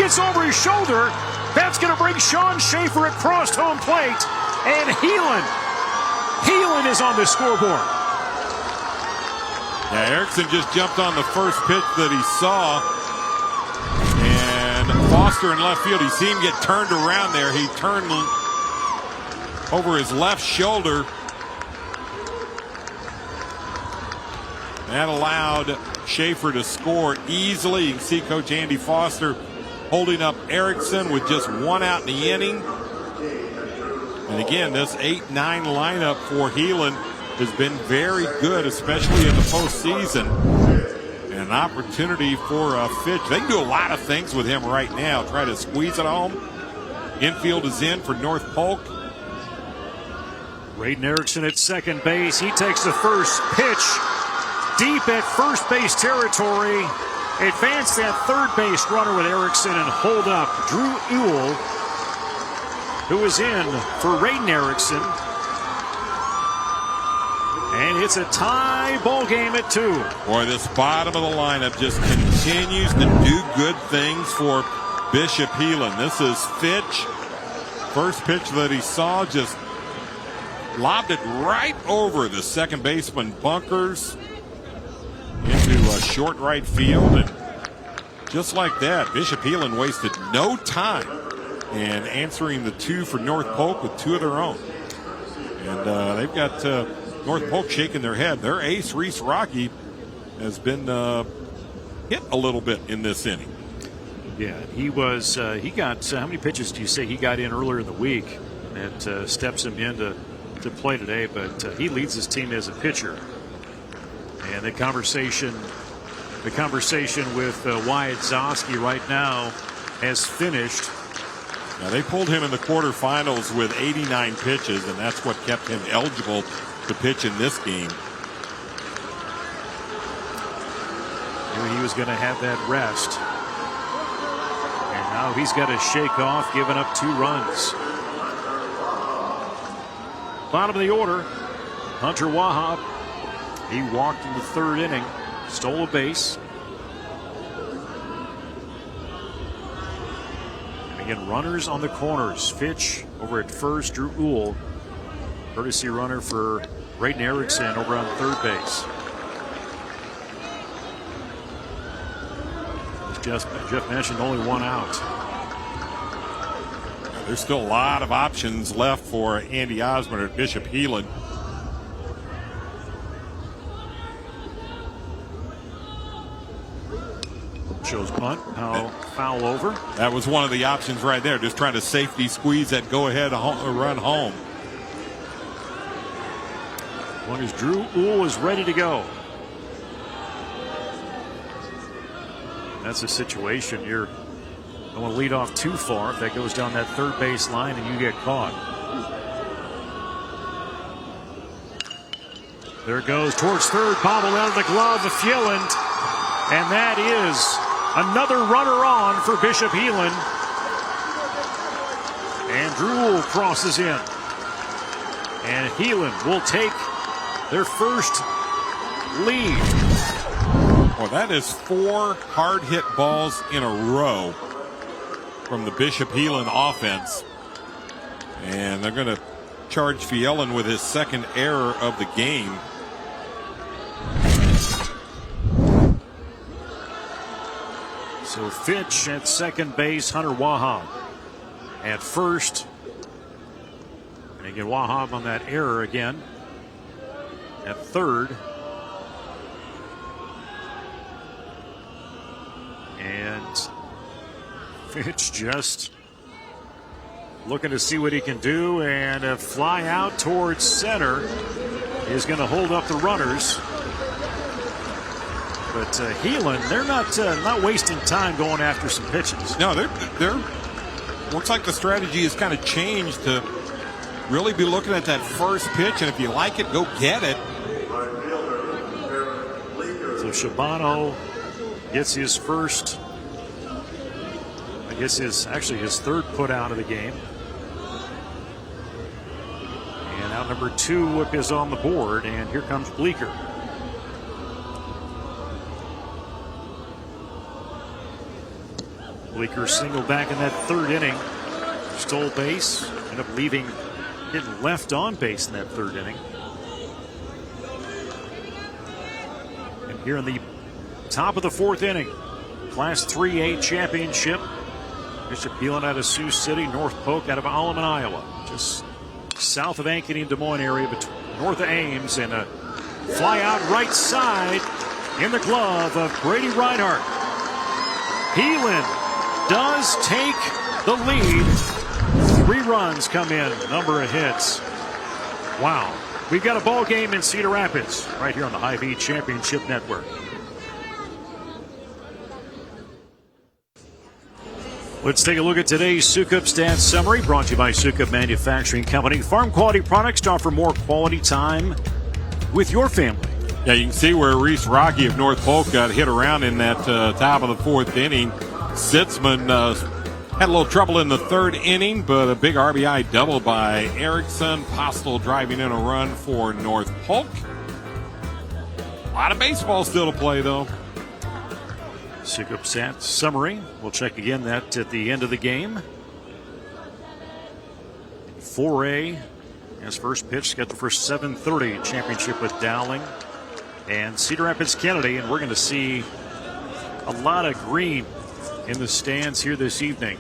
Gets over his shoulder. That's going to bring Sean Schaefer across home plate, and Heelan is on the scoreboard. Yeah, Erickson just jumped on the first pitch that he saw. And Foster in left field, he seen him get turned around there. He turned over his left shoulder. That allowed Schaefer to score easily. You can see Coach Andy Foster holding up Erickson with just 1 out in the inning. And again, this 8-9 lineup for Heelan has been very good, especially in the postseason. And an opportunity for Fitch. They can do a lot of things with him right now. Try to squeeze it home. Infield is in for North Polk. Rayden Erickson at second base. He takes the first pitch deep at first base territory. Advance that third base runner with Erickson and hold up Drew Ewell, who is in for Rayden Erickson. And it's a tie ball game at 2. Boy, this bottom of the lineup just continues to do good things for Bishop Heelan. This is Fitch. First pitch that he saw, just lobbed it right over the second baseman bunkers into a short right field. And just like that, Bishop Heelan wasted no time in answering the 2 for North Polk with 2 of their own. And they've got North Polk shaking their head. Their ace, Reese Rocky, has been hit a little bit in this inning. Yeah, he got, how many pitches do you say he got in earlier in the week that steps him in to play today? But he leads his team as a pitcher. And the conversation with Wyatt Zosky right now has finished. Now, they pulled him in the quarterfinals with 89 pitches, and that's what kept him eligible to pitch in this game. Knew he was going to have that rest. And now he's got to shake off giving up 2 runs. Bottom of the order, Hunter Wahab. He walked in the 3rd inning, stole a base. And again, runners on the corners. Fitch over at first, Drew Ewell, courtesy runner for Rayden Erickson over on third base. As Jeff mentioned, only 1 out. There's still a lot of options left for Andy Osmond at Bishop Heelan. Shows punt, foul over. That was one of the options right there, just trying to safety squeeze that go-ahead run home. One is Drew Ewell is ready to go. That's a situation you don't want to lead off too far if that goes down that third base line and you get caught. There it goes towards third, bobbled out of the glove of Heelan, and that is another runner on for Bishop Heelan. And Drew crosses in, and Heelan will take their first lead. Well, that is 4 hard hit balls in a row from the Bishop Heelan offense. And they're going to charge Heelan with his second error of the game. So Fitch at second base, Hunter Wahab at first. And again, Wahab on that error again at third. And Fitch just looking to see what he can do, and a fly out towards center is going to hold up the runners. But Heelan, they're not wasting time going after some pitches. No, they're looks like the strategy has kind of changed to really be looking at that first pitch, and if you like it, go get it. So Shabano gets his first, I guess his third put out of the game. And out number 2 is on the board, and here comes Bleeker. Bleeker singled back in that third inning, stole base, ended up getting left on base in that third inning. And here in the top of the fourth inning, Class 3A championship, Bishop Heelan out of Sioux City, North Polk out of Alleman, Iowa, just south of Ankeny and Des Moines area, between north of Ames, and a fly out right side in the glove of Brady Reinhardt. Heelan does take the lead. 3 runs come in, number of hits. Wow. We've got a ball game in Cedar Rapids right here on the Hy-Vee Championship Network. Let's take a look at today's Sukup Stats Summary, brought to you by Sukup Manufacturing Company. Farm quality products to offer more quality time with your family. Yeah, you can see where Reese Rocky of North Polk got hit around in that top of the fourth inning. Sitzman had a little trouble in the third inning, but a big RBI double by Erickson. Postel driving in a run for North Polk. A lot of baseball still to play, though. Sukup Stats Summary. We'll check again that at the end of the game. 4A, his first pitch, got the first 7:30 championship with Dowling and Cedar Rapids Kennedy, and we're going to see a lot of green in the stands here this evening.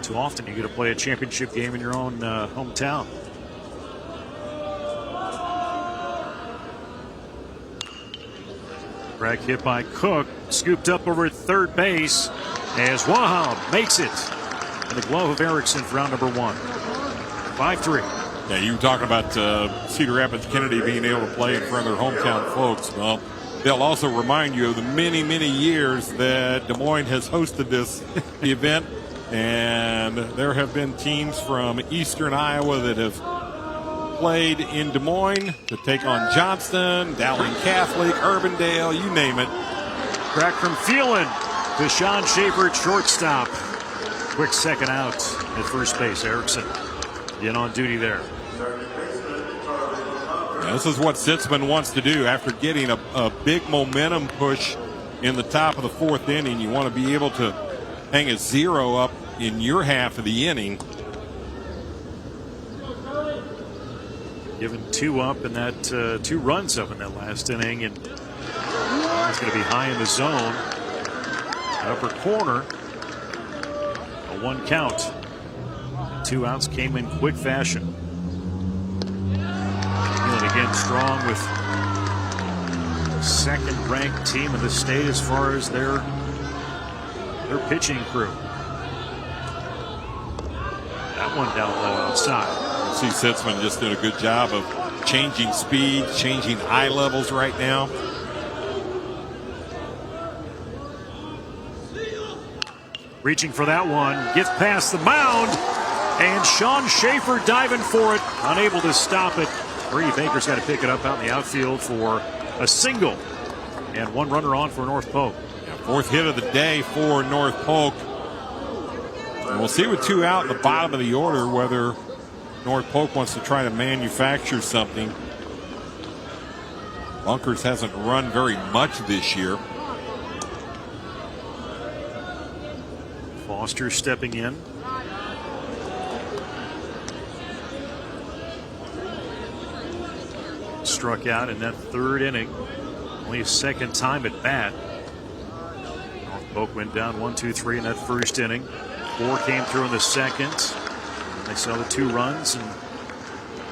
Too often you get to play a championship game in your own hometown. Drag hit by Cook, scooped up over at third base as Wahab makes it in the glove of Erickson for round number 1. 5-3. Yeah, you were talking about Cedar Rapids Kennedy being able to play in front of their hometown folks. Well, they'll also remind you of the many, many years that Des Moines has hosted this event. And there have been teams from eastern Iowa that have played in Des Moines to take on Johnston, Dowling Catholic, Urbandale, you name it. Crack from Heelan to Sean Schaefer at shortstop. Quick second out at first base. Erickson in on duty there. Yeah, this is what Sitzman wants to do after getting a big momentum push in the top of the fourth inning. You want to be able to hang a 0 up in your half of the inning. Given 2 up and that 2 runs up in that last inning, and he's going to be high in the zone. Upper corner, a 1 count. 2 outs came in quick fashion. Heelan again strong with second-ranked team in the state as far as their pitching crew. That one down low outside. See, Sitzman just did a good job of changing speeds, changing eye levels right now. Reaching for that one, gets past the mound, and Sean Schaefer diving for it, unable to stop it. Brady Baker's got to pick it up out in the outfield for a single, and one runner on for North Polk. Yeah, fourth hit of the day for North Polk. And we'll see with two out in the bottom of the order whether North Polk wants to try to manufacture something. Bunkers hasn't run very much this year. Foster stepping in. Struck out in that third inning. Only a second time at bat. North Polk went down 1-2-3 in that first inning. 4 came through in the second. And they saw the 2 runs and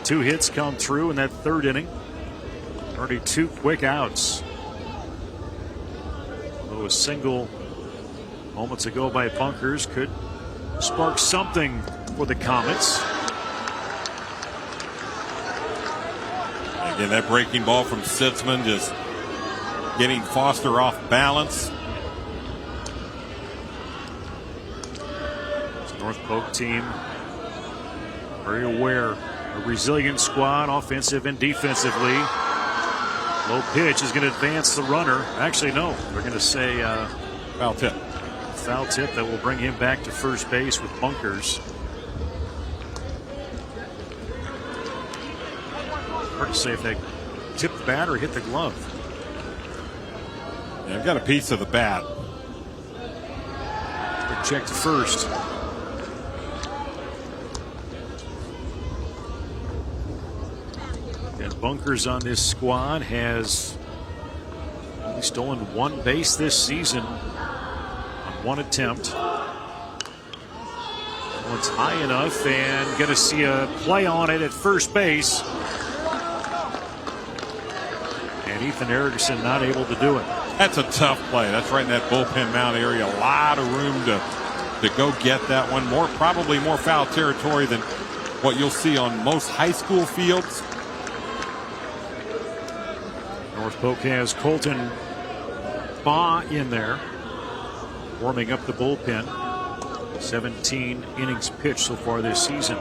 2 hits come through in that third inning. Already 2 quick outs. Although a single moments ago by Bunkers could spark something for the Comets. Again, that breaking ball from Sitzman just getting Foster off balance. This North Polk team very aware. A resilient squad, offensive and defensively. Low pitch is going to advance the runner. Actually, no. They're going to say Foul tip. Foul tip that will bring him back to first base with Bunkers. Hard to say if they tipped the bat or hit the glove. Yeah, I've got a piece of the bat. Quick check to first. And Bunkers on this squad has only stolen 1 base this season. 1 attempt. It's high enough and going to see a play on it at first base. And Ethan Erickson not able to do it. That's a tough play. That's right in that bullpen mound area. A lot of room to go get that one. Probably more foul territory than what you'll see on most high school fields. North Polk has Colton Baugh in there, warming up the bullpen. 17 innings pitched so far this season.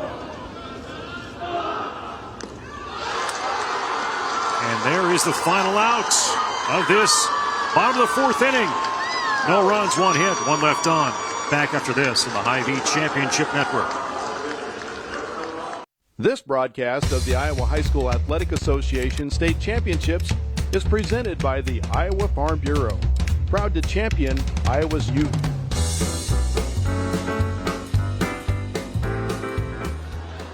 And there is the final out of this bottom of the 4th inning. No runs, 1 hit, 1 left on. Back after this on the Hy-Vee Championship Network. This broadcast of the Iowa High School Athletic Association State Championships is presented by the Iowa Farm Bureau, proud to champion Iowa's youth.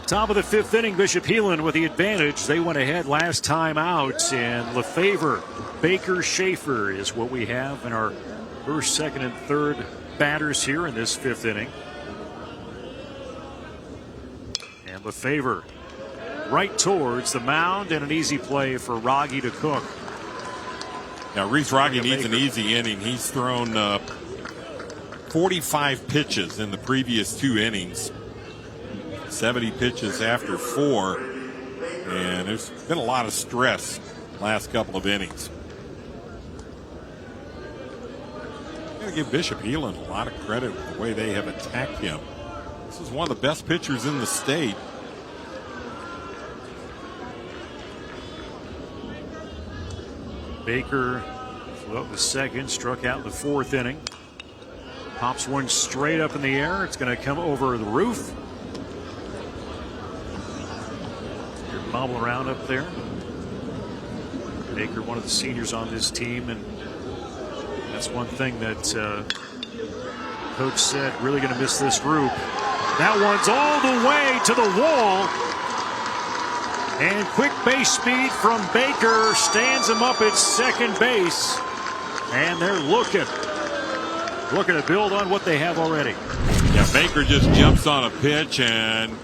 Top of the 5th inning, Bishop Heelan with the advantage. They went ahead last time out, and Lefevre, Baker, Schaefer is what we have in our first, second, and third batters here in this 5th inning. And Lefevre right towards the mound, and an easy play for Rogge to cook. Now, Reese Rogge needs an easy inning. He's thrown 45 pitches in the previous 2 innings. 70 pitches after 4. And there's been a lot of stress last couple of innings. I'm going to give Bishop Heelan a lot of credit for the way they have attacked him. This is one of the best pitchers in the state. Baker flew up the second, struck out in the 4th inning. Pops one straight up in the air. It's going to come over the roof. You're bobbling around up there. Baker, one of the seniors on this team, and that's one thing that Coach said, really going to miss this group. That one's all the way to the wall. And quick base speed from Baker stands him up at second base. And they're looking to build on what they have already. Yeah, Baker just jumps on a pitch and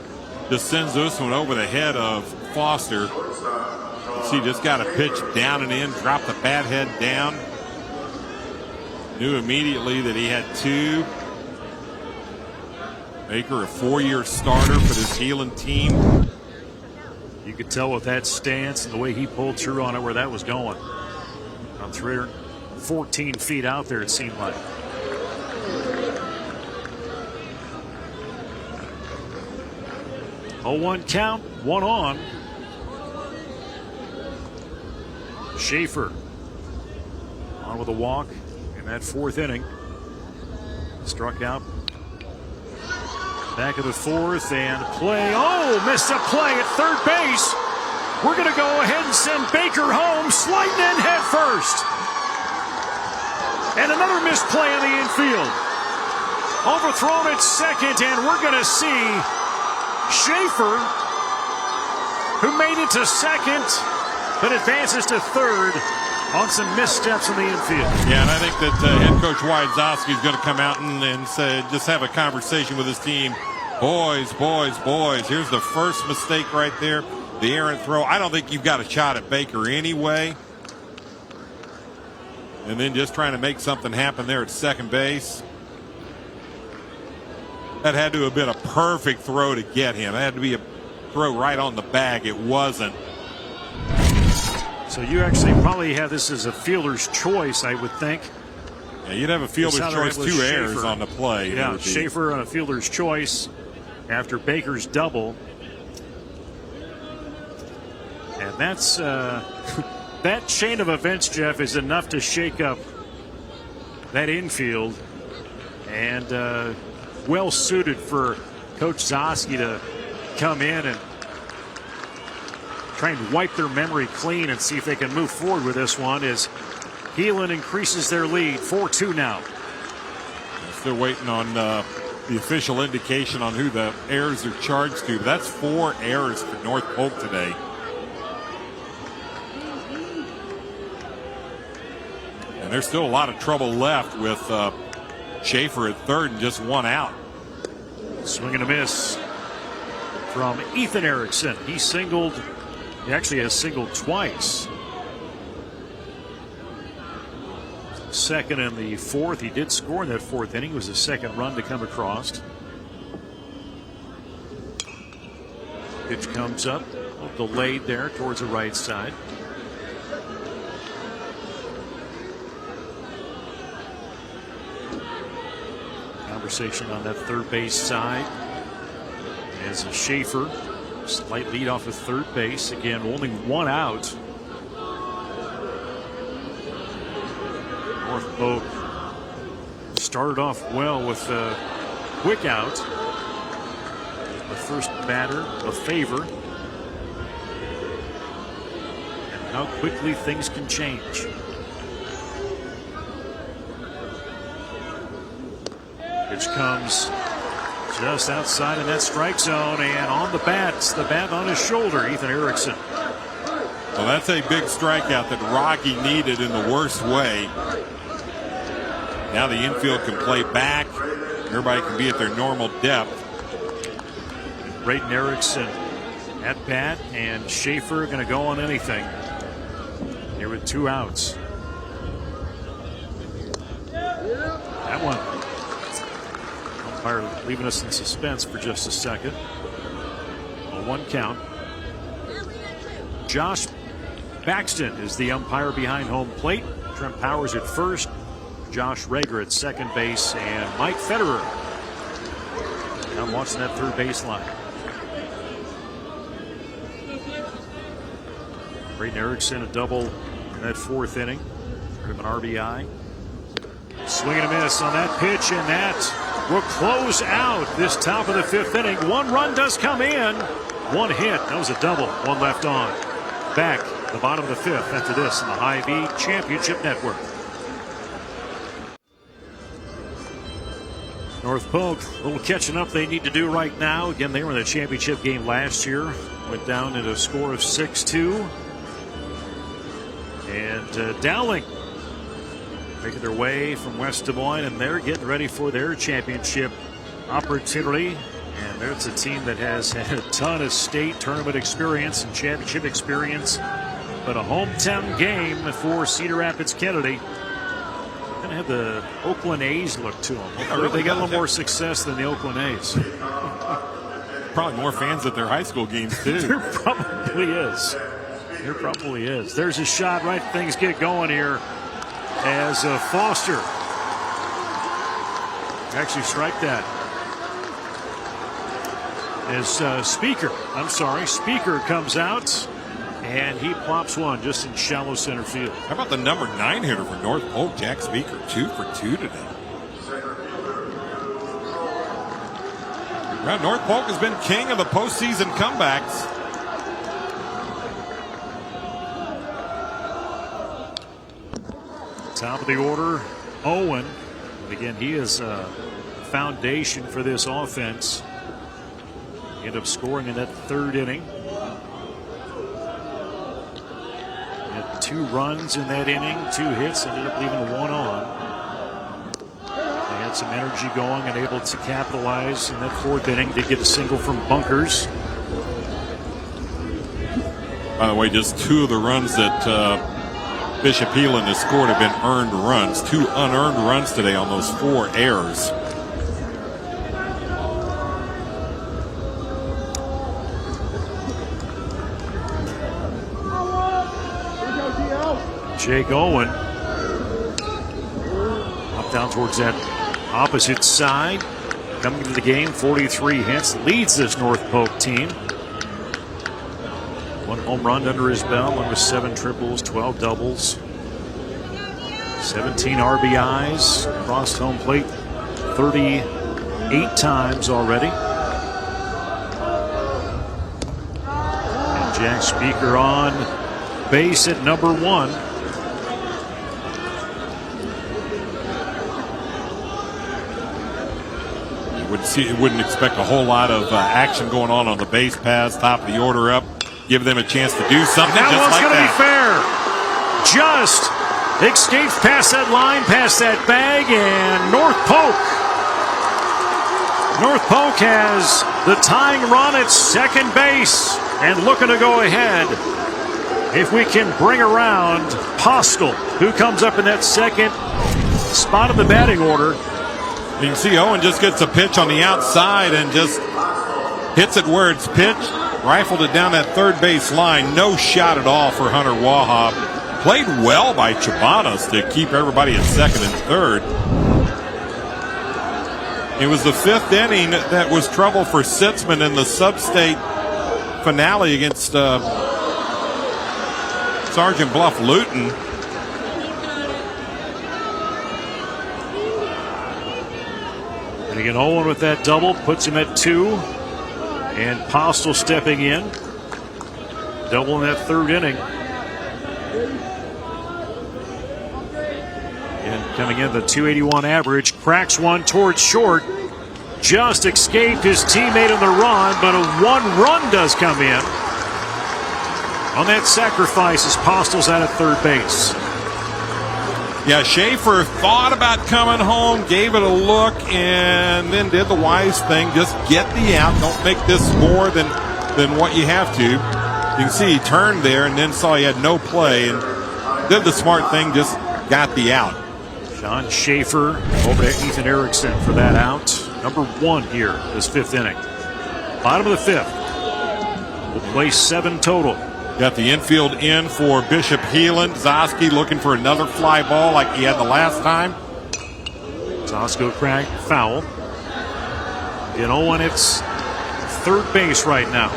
just sends this one over the head of Foster. See, just got a pitch down and in, dropped the bat head down. Knew immediately that he had 2. Baker, a 4-year starter for this Heelan team. You could tell with that stance and the way he pulled through on it where that was going. On 314 feet out there, it seemed like. A 1 count, 1 on. Schaefer on with a walk in that 4th inning. Struck out. Back of the 4th and play. Oh, missed a play at third base. We're going to go ahead and send Baker home, sliding in head first. And another missed play in the infield. Overthrown at second, and we're going to see Schaefer, who made it to second, but advances to third on some missteps in the infield. Yeah, and I think that head coach Wydzoski is going to come out and say, just have a conversation with his team. Boys, here's the first mistake right there, the errant throw. I don't think you've got a shot at Baker anyway. And then just trying to make something happen there at second base. That had to have been a perfect throw to get him. That had to be a throw right on the bag. It wasn't. So you actually probably have this as a fielder's choice, I would think. Yeah, you'd have a fielder's choice, 2 errors on the play. Yeah, Schaefer on a fielder's choice after Baker's double. And that's that chain of events, Jeff, is enough to shake up that infield. And well suited for Coach Zoski to come in and try and wipe their memory clean and see if they can move forward with this one as Heelan increases their lead 4-2 now. Still waiting on the official indication on who the errors are charged to. But that's 4 errors for North Polk today. And there's still a lot of trouble left with Schaefer at third and just 1 out. Swing and a miss from Ethan Erickson. He singled. He actually has singled twice. Second and the 4th. He did score in that 4th inning. It was the 2nd run to come across. Pitch comes up, delayed there towards the right side. Conversation on that third base side as Schaefer, slight lead off of third base. Again, only 1 out. North Polk started off well with a quick out. The first batter, a favor. And how quickly things can change. Pitch comes just outside in that strike zone and on the bat on his shoulder, Ethan Erickson. Well, that's a big strikeout that Rocky needed in the worst way. Now the infield can play back. Everybody can be at their normal depth. Brayden Erickson at bat, and Schaefer going to go on anything here with 2 outs. That one, umpire leaving us in suspense for just a second. A 1 count. Josh Baxton is the umpire behind home plate. Trent Powers at first, Josh Rager at second base, and Mike Federer now watching that third baseline. Brayden Erickson a double in that 4th inning. Heard him an RBI. Swing and a miss on that pitch, and that will close out this top of the 5th inning. 1 run does come in. 1 hit. That was a double. 1 left on. Back the bottom of the 5th after this on the Hy-Vee Championship Network. North Polk, a little catching up they need to do right now. Again, they were in the championship game last year. Went down at a score of 6-2. And Dowling making their way from West Des Moines, and they're getting ready for their championship opportunity. And there's a team that has had a ton of state tournament experience and championship experience, but a hometown game for Cedar Rapids Kennedy. Going to have the Oakland A's look to them. They got a little more success than the Oakland A's. Probably more fans at their high school games too. Probably. probably is. There probably is. There's a shot right. Things get going here as Foster actually strike that. As Speaker comes out, and he plops one just in shallow center field. How about the number 9 hitter for North Polk, Jack Speaker, 2 for 2 today. Well, North Polk has been king of the postseason comebacks. Top of the order, Owen. And again, he is a foundation for this offense. End up scoring in that third inning. Had 2 runs in that inning, 2 hits, ended up leaving 1 on. They had some energy going and able to capitalize in that 4th inning. Did get a single from Bunkers. By the way, just 2 of the runs that Bishop Heelan has scored have been earned runs. 2 unearned runs today on those 4 errors. Jake Owen up down towards that opposite side. Coming into the game, 43 hits, leads this North Polk team. 1 home run under his belt, along with 7 triples, 12 doubles, 17 RBIs, crossed home plate 38 times already. And Jack Speaker on base at number 1. Wouldn't expect a whole lot of action going on the base paths, top of the order up. Give them a chance to do something. That just one's like going to that. be fair. Just escapes past that line, past that bag, and North Polk has the tying run at second base and looking to go ahead. If we can bring around Postel, who comes up in that second spot of the batting order. You can see Owen just gets a pitch on the outside and just hits it where it's pitched. Rifled it down that third base line. No shot at all for Hunter Wahab. Played well by Chabanas to keep everybody at second and third. It was the 5th inning that was trouble for Sitzman in the sub-state finale against Sergeant Bluff Luton. And again, Owen with that double puts him at 2. And Postel stepping in. Double in that 3rd inning. And coming in the 281 average. Cracks one towards short. Just escaped his teammate on the run, but a 1 run does come in. On that sacrifice as Postel's out at third base. Yeah, Schaefer thought about coming home, gave it a look, and then did the wise thing. Just get the out. Don't make this more than what you have to. You can see he turned there and then saw he had no play and did the smart thing, just got the out. Sean Schaefer over to Ethan Erickson for that out. Number 1 here this 5th inning. Bottom of the 5th. We'll play 7 total. Got the infield in for Bishop Heelan. Zosky looking for another fly ball like he had the last time. Zosko crack foul. And Owen, it's third base right now.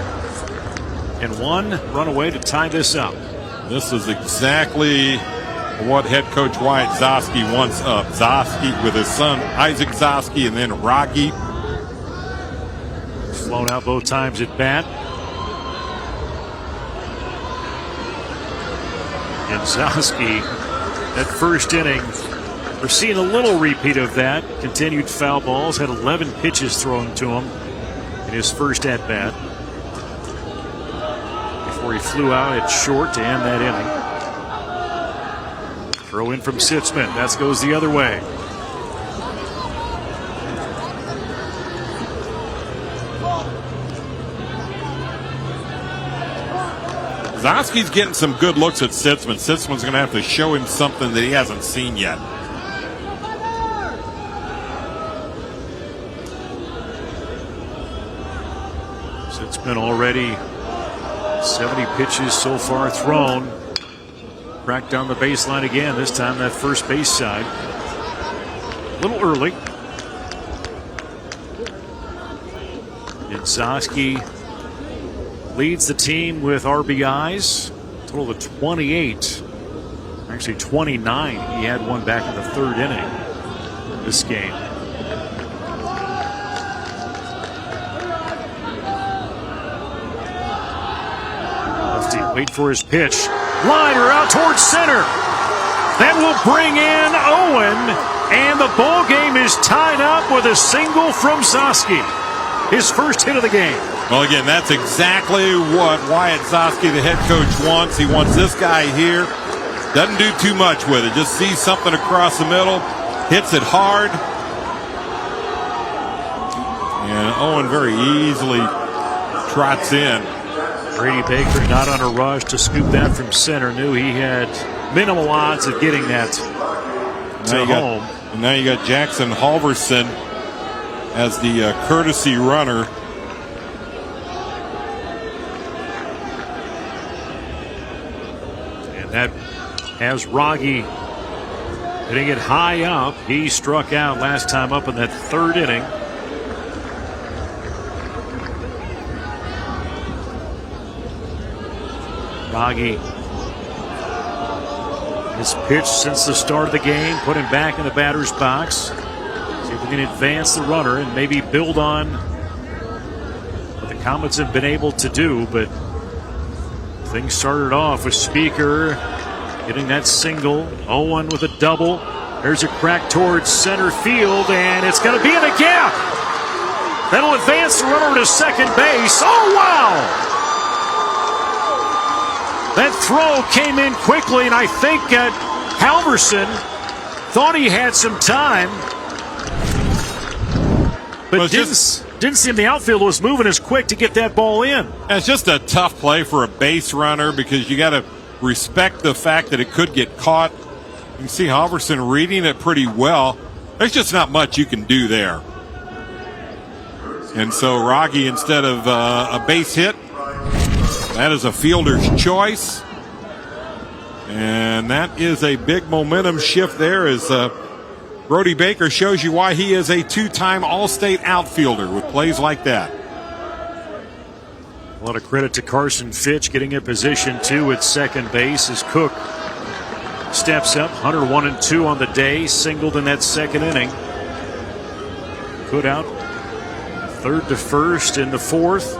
And 1 run away to tie this up. This is exactly what head coach Wyatt Zosky wants up. Zosky with his son Isaac Zosky and then Rocky. Flown out both times at bat. And Zosky, that first inning, we're seeing a little repeat of that. Continued foul balls, had 11 pitches thrown to him in his first at-bat. Before he flew out at short to end that inning. Throw in from Sitzman, that goes the other way. Zosky's getting some good looks at Sitzman. Sitzman's going to have to show him something that he hasn't seen yet. Sitzman already 70 pitches so far thrown. Cracked down the baseline again, this time that first base side. A little early. And Zosky leads the team with RBIs. Total of 28. Actually 29. He had one back in the third inning this game. Lefty wait for his pitch. Liner out towards center. That will bring in Owen. And the ball game is tied up with a single from Zosky. His first hit of the game. Well, again, that's exactly what Wyatt Zosky, the head coach, wants. He wants this guy here. Doesn't do too much with it. Just sees something across the middle, hits it hard. And Owen very easily trots in. Brady Baker not on a rush to scoop that from center. Knew he had minimal odds of getting that to home. And now you got Jackson Halverson as the courtesy runner. And that has Rogge hitting it high up. He struck out last time up in that third inning. Rogge has pitched since the start of the game, put him back in the batter's box. See if we can advance the runner and maybe build on what the Comets have been able to do. But things started off with Speaker getting that single. Owen with a double. There's a crack towards center field, and it's going to be in the gap. That'll advance the runner to second base. Oh, wow! That throw came in quickly, and I think Halverson thought he had some time, but didn't seem the outfield was moving as quick to get that ball in. It's just a tough play for a base runner because you got to respect the fact that it could get caught. You can see Halverson reading it pretty well. There's just not much you can do there. And so Rogge, instead of a base hit, that is a fielder's choice. And that is a big momentum shift there as Brody Baker shows you why he is a two-time All-State outfielder with plays like that. A lot of credit to Carson Fitch getting in position too at second base as Cook steps up. Hunter 1 and 2 on the day, singled in that second inning. Put out third to first in the fourth.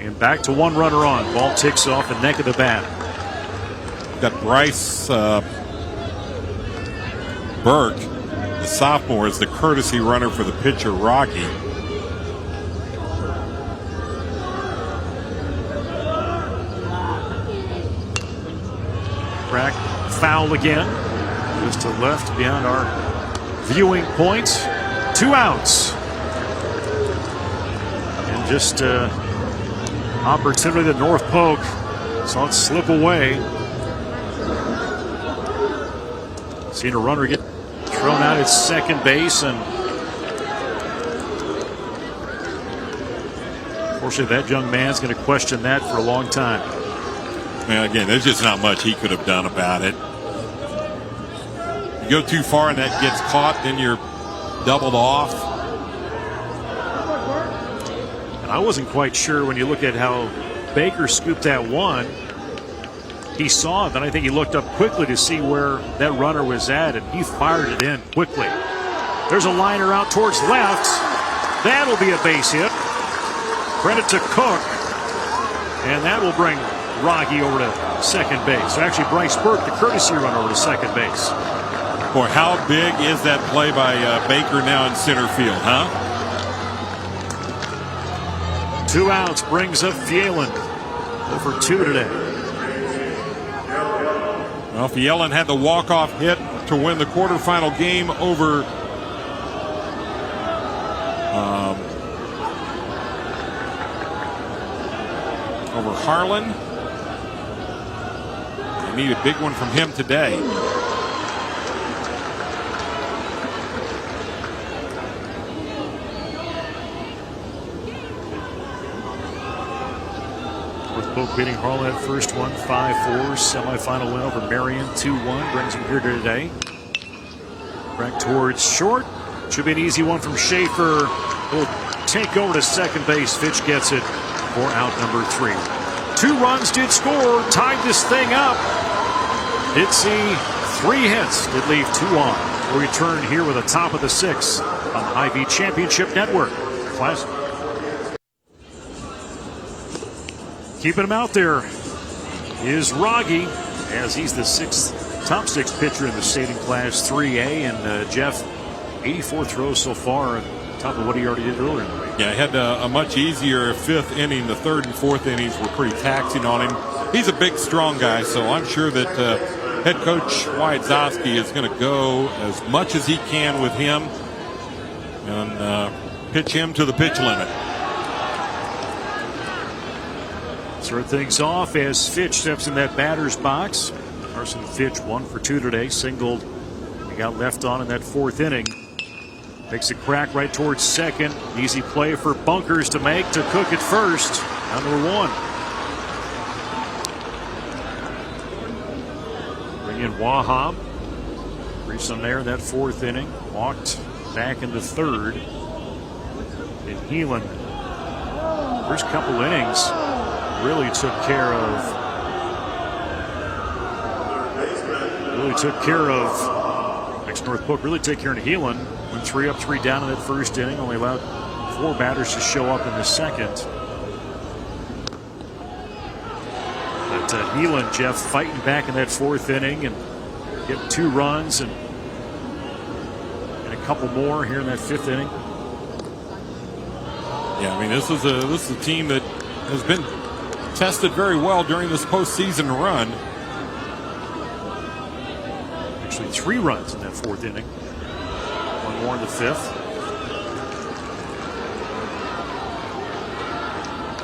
And back to one runner on. Ball ticks off the neck of the bat. Got Bryce Burke, the sophomore, as the courtesy runner for the pitcher, Rogge. Crack foul again. Just to left beyond our viewing point. 2 outs. And just opportunity that North Polk saw it slip away. Seen a runner get thrown out at second base, and unfortunately that young man's going to question that for a long time. Man, again, there's just not much he could have done about it. You go too far and that gets caught, then you're doubled off. And I wasn't quite sure when you look at how Baker scooped that one. He saw it, then I think he looked up quickly to see where that runner was at, and he fired it in quickly. There's a liner out towards left. That'll be a base hit. Credit to Cook. And that will bring Rogge over to second base. So actually, Bryce Burke, the courtesy runner, over to second base. Boy, how big is that play by Baker now in center field, huh? 2 outs brings up Heelan. 0 for 2 today. Well, Heelan had the walk-off hit to win the quarterfinal game over Harlan. They need a big one from him today. Polk beating Harlan that first one, 5-4. Semifinal win over Marion, 2-1. Brings him here today. Back towards short. Should be an easy one from Schaefer. Will take over to second base. Fitch gets it for out number 3. 2 runs did score. Tied this thing up. Did see 3 hits. Did leave 2 on. We'll return here with the top of the 6th on the Ivy Championship Network. Class. Keeping him out there is Rogge, as he's the top 6 pitcher in the state in Class 3A. And Jeff, 84 throws so far, on top of what he already did earlier in the week. Yeah, he had a much easier 5th inning. The 3rd and 4th innings were pretty taxing on him. He's a big, strong guy, so I'm sure that head coach Wyatt Zosky is going to go as much as he can with him and pitch him to the pitch limit. Start things off as Fitch steps in that batter's box. Carson Fitch 1 for 2 today. Singled. He got left on in that 4th inning. Makes a crack right towards second. Easy play for Bunkers to make to Cook at first. Down number 1. Bring in Wahab. Grissom there in that 4th inning. Walked back in the 3rd. And Heelan, first couple innings, really took care of North Polk really take care of Heelan. Went 3 up, 3 down in that first inning. Only allowed 4 batters to show up in the second. But Heelan, Jeff, fighting back in that 4th inning and getting 2 runs and a couple more here in that 5th inning. Yeah, I mean this is a team that has been tested very well during this postseason run. Actually 3 runs in that 4th inning. 1 more in the 5th.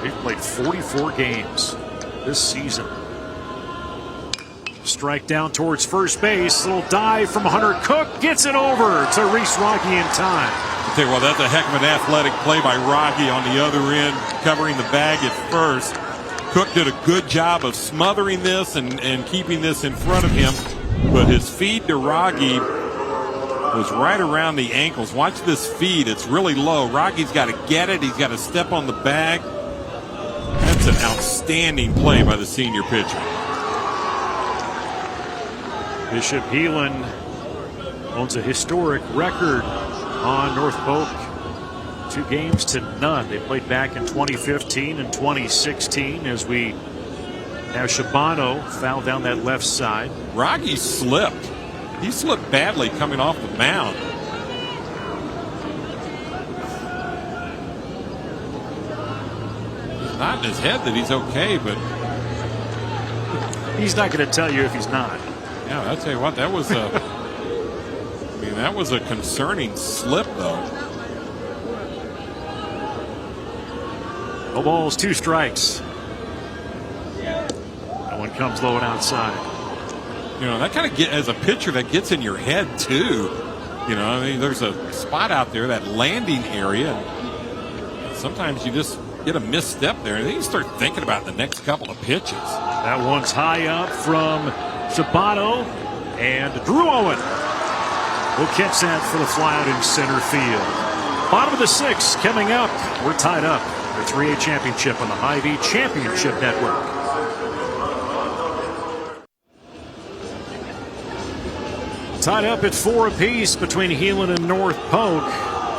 They've played 44 games this season. Strike down towards first base. Little dive from Hunter Cook. Gets it over to Reese Rogge in time. I'll tell you what, that's a heck of an athletic play by Rogge on the other end, covering the bag at first. Cook did a good job of smothering this and keeping this in front of him. But his feed to Rogge was right around the ankles. Watch this feed. It's really low. Rogge's got to get it. He's got to step on the bag. That's an outstanding play by the senior pitcher. Bishop Heelan owns a historic record on North Polk. 2 games to none. They played back in 2015 and 2016 as we have Shabano foul down that left side. Rogge slipped. He slipped badly coming off the mound. He's nodding his head that he's okay, but he's not going to tell you if he's not. Yeah, I'll tell you what, that was a that was a concerning slip, though. No balls, 2 strikes. That one comes low and outside. You know, that kind of as a pitcher, that gets in your head too. You know, I mean, there's a spot out there, that landing area. And sometimes you just get a misstep there, and then you start thinking about the next couple of pitches. That one's high up from Shabano, and Drew Owen will catch that for the flyout in center field. Bottom of the 6th coming up. We're tied up. The 3A championship on the Ivy Championship Network. Tied up at 4 apiece between Heelan and North Polk.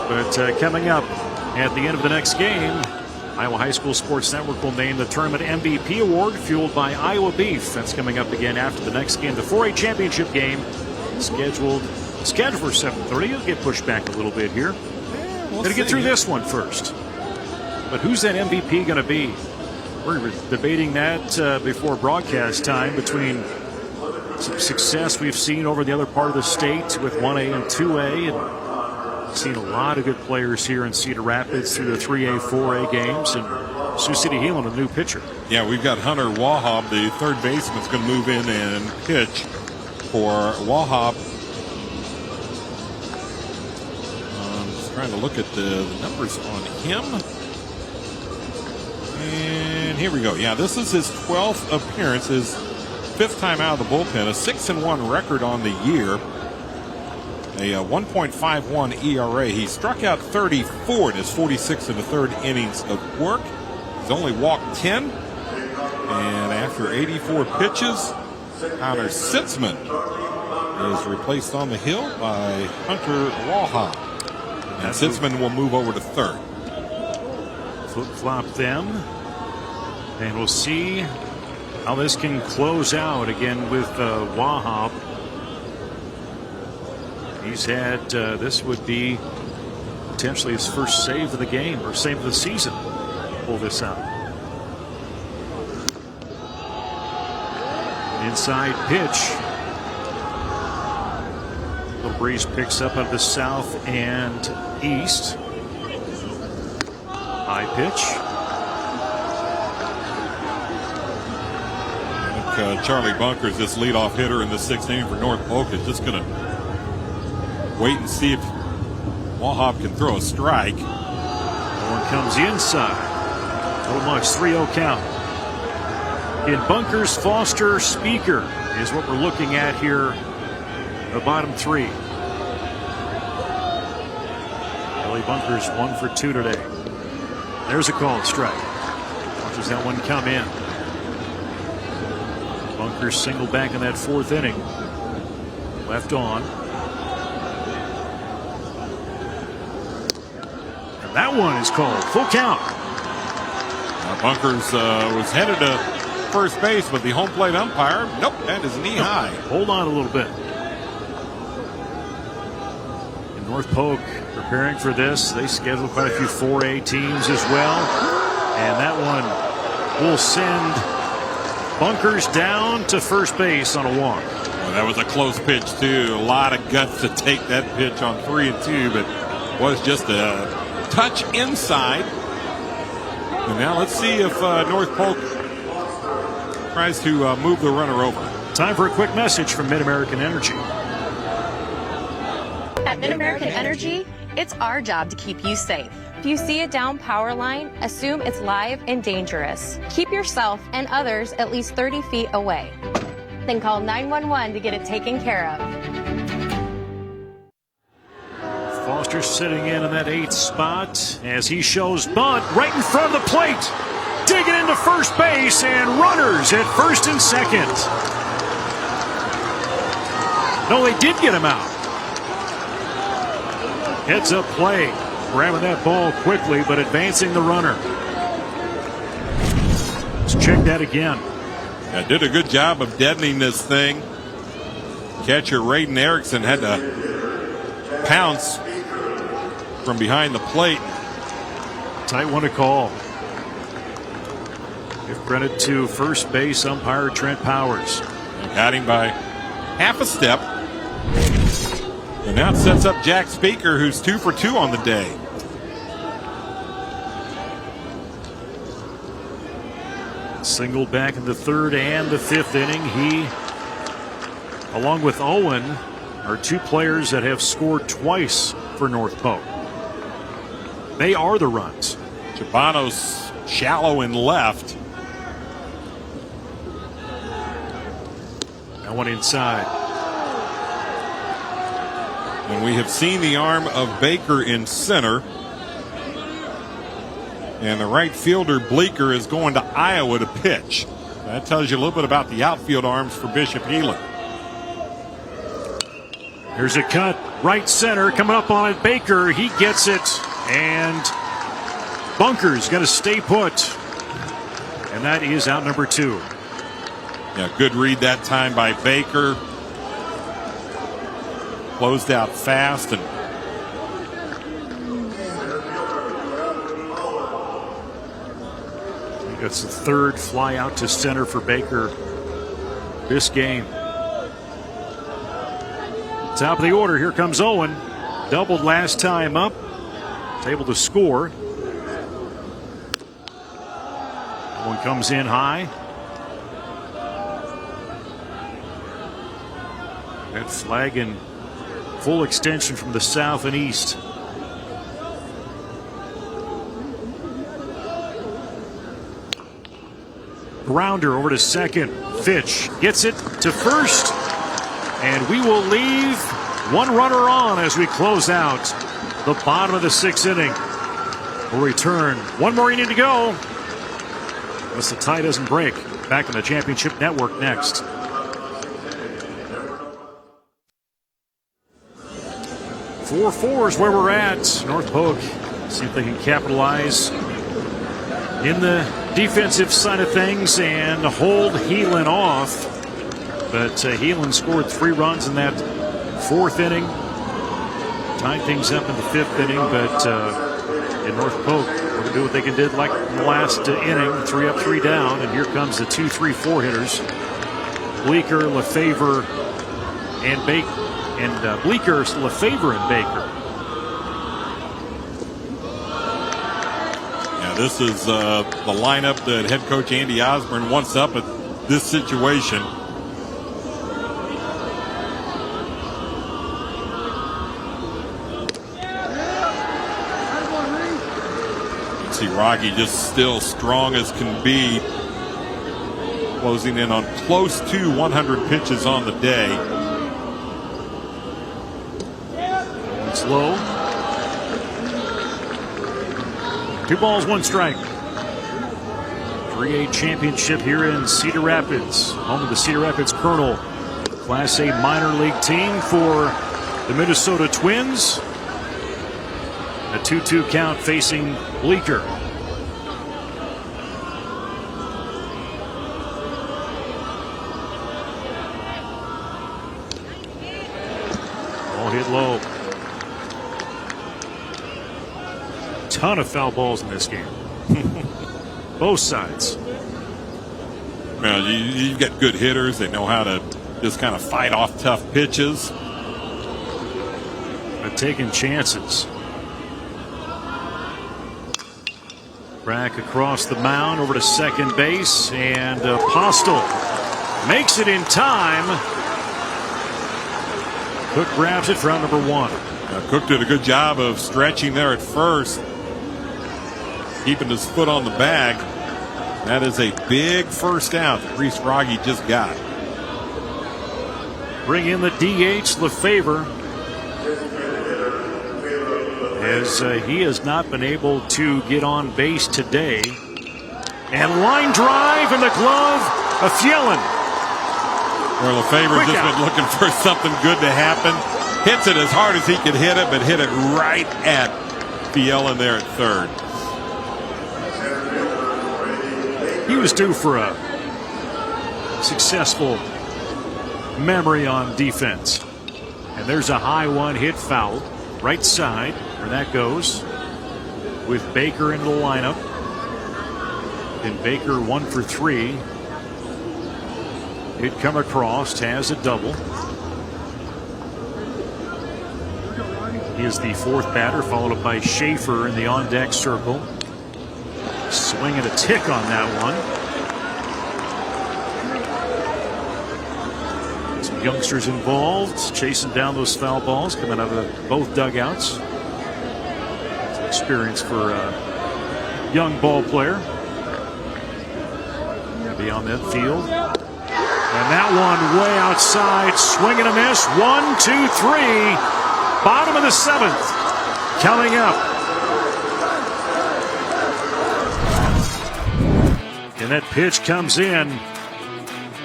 But coming up at the end of the next game, Iowa High School Sports Network will name the tournament MVP award fueled by Iowa Beef. That's coming up again after the next game. The 4A championship game scheduled for 7:30. It'll get pushed back a little bit here. We'll Gotta get through this one first. But who's that MVP going to be? We're debating that before broadcast time between some success we've seen over the other part of the state with 1A and 2A. And seen a lot of good players here in Cedar Rapids through the 3A, 4A games. And Sioux City Heelan, a new pitcher. Yeah, we've got Hunter Wahab, the 3rd baseman, is going to move in and pitch for Wahab. Just trying to look at the numbers on him. And here we go. Yeah, this is his 12th appearance, his 5th time out of the bullpen, a 6-1 record on the year, a 1.51 ERA. He struck out 34 in his 46 1/3 innings of work. He's only walked 10. And after 84 pitches, Connor Sitzman is replaced on the hill by Hunter Wahab. And Sitzman will move over to third. Flip-flop them. And we'll see how this can close out again with Wahab. He's had, this would be potentially his first save of the game or save of the season. Pull this out. Inside pitch. Little breeze picks up out of the south and east. High pitch. I think Charlie Bunkers, this leadoff hitter in the 6th inning for North Polk, is just going to wait and see if Wahab can throw a strike. One comes inside. So much 3-0 count. In Bunkers, Foster, Speaker is what we're looking at here. The bottom three. Billy Bunkers 1 for 2 today. There's a called strike. Watches that one come in. Bunkers single back in that 4th inning. Left on. And that one is called. Full count. Now Bunkers was headed to first base, but the home plate umpire, nope, that is knee high. Hold on a little bit. In North Polk preparing for this, they scheduled quite a few 4A teams as well. And that one will send Bunkers down to first base on a walk. Well, that was a close pitch, too. A lot of guts to take that pitch on 3-2, but was just a touch inside. And now let's see if North Polk tries to move the runner over. Time for a quick message from Mid-American Energy. At Mid-American Energy, it's our job to keep you safe. If you see a down power line, assume it's live and dangerous. Keep yourself and others at least 30 feet away. Then call 911 to get it taken care of. Foster sitting in that 8th spot as he shows bunt right in front of the plate. Digging into first base and runners at first and second. No, they did get him out. Heads up play. Grabbing that ball quickly, but advancing the runner. Let's check that again. Yeah, did a good job of deadening this thing. Catcher Raiden Erickson had to pounce from behind the plate. Tight one to call. Give credit to first base umpire Trent Powers. Got him by half a step. And now it sets up Jack Speaker, who's 2 for 2 on the day. Single back in the 3rd and the 5th inning. He, along with Owen, are 2 players that have scored twice for North Polk. They are the runs. Chabano's shallow and left. That one inside. And we have seen the arm of Baker in center. And the right fielder, Bleeker, is going to Iowa to pitch. That tells you a little bit about the outfield arms for Bishop Heelan. Here's a cut. Right center. Coming up on it. Baker. He gets it. And Bunker's going to stay put. And that is out number 2. Yeah, good read that time by Baker. Closed out fast. And that's the 3rd fly out to center for Baker this game. Top of the order. Here comes Owen. Doubled last time up. Was able to score. One comes in high. That flag in full extension from the south and east. grounder over to second. Fitch gets it to first. And we will leave one runner on as we close out the bottom of the 6th inning. We'll return. One more inning to go. Unless the tie doesn't break. Back on the Championship Network next. 4-4 is where we're at. North Polk, see if they can capitalize in the defensive side of things and hold Heelan off. But Heelan scored 3 runs in that 4th inning. Tied things up in the 5th inning, but in North Polk, we're going to do what they did like in the last inning, 3 up, 3 down, and here comes the 2, 3, 4 hitters. Bleeker, Lefevre, and Baker. And Bleeker, Lefevre, and Baker. Yeah, this is the lineup that head coach Andy Osborne wants up at this situation. See Rocky just still strong as can be, closing in on close to 100 pitches on the day. It's low. 2 balls, 1 strike. 3A championship here in Cedar Rapids, home of the Cedar Rapids Colonel Class A minor league team for the Minnesota Twins. A 2-2 count facing Bleeker. Ball hit low. Ton of foul balls in this game. Both sides. Well, you get good hitters. They know how to just kind of fight off tough pitches. But taking chances. Back across the mound over to second base, and Postel makes it in time. Cook grabs it for out number 1. Cook did a good job of stretching there at first, keeping his foot on the bag. That is a big first out that Reese Rogge just got. Bring in the DH, Lefevre, as he has not been able to get on base today. And line drive in the glove of Heelan. Well, Lefevre's just been looking for something good to happen. Hits it as hard as he could hit it, but hit it right at Heelan there at third. He was due for a successful memory on defense. And there's a high one hit foul. Right side, where that goes. With Baker into the lineup. And Baker 1 for 3. He'd come across, has a double. He is the 4th batter, followed up by Schaefer in the on-deck circle. Swinging a tick on that one. Some youngsters involved, chasing down those foul balls, coming out of both dugouts. It's an experience for a young ball player. Be on that field. And that one way outside, swing and a miss. 1, 2, 3. Bottom of the 7th. Coming up. And that pitch comes in.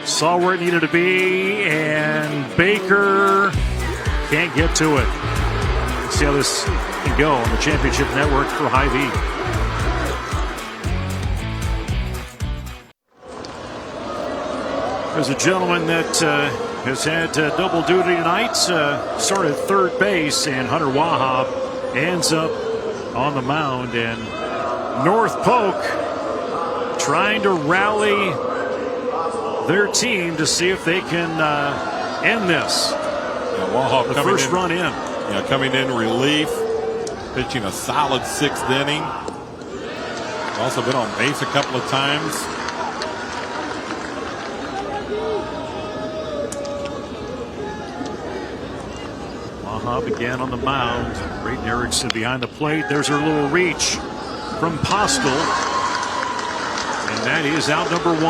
Saw where it needed to be, and Baker can't get to it. Let's see how this can go on the Championship Network for Hy-Vee. There's a gentleman that has had double duty tonight. Started at third base, and Hunter Wahab ends up on the mound. And North Polk trying to rally their team to see if they can end this. Yeah, Wahab the first run in. Yeah, coming in relief, pitching a solid 6th inning. Also been on base a couple of times. Wahab again on the mound. Brayden Erickson behind the plate. There's her little reach from Postel. And that is out number 1.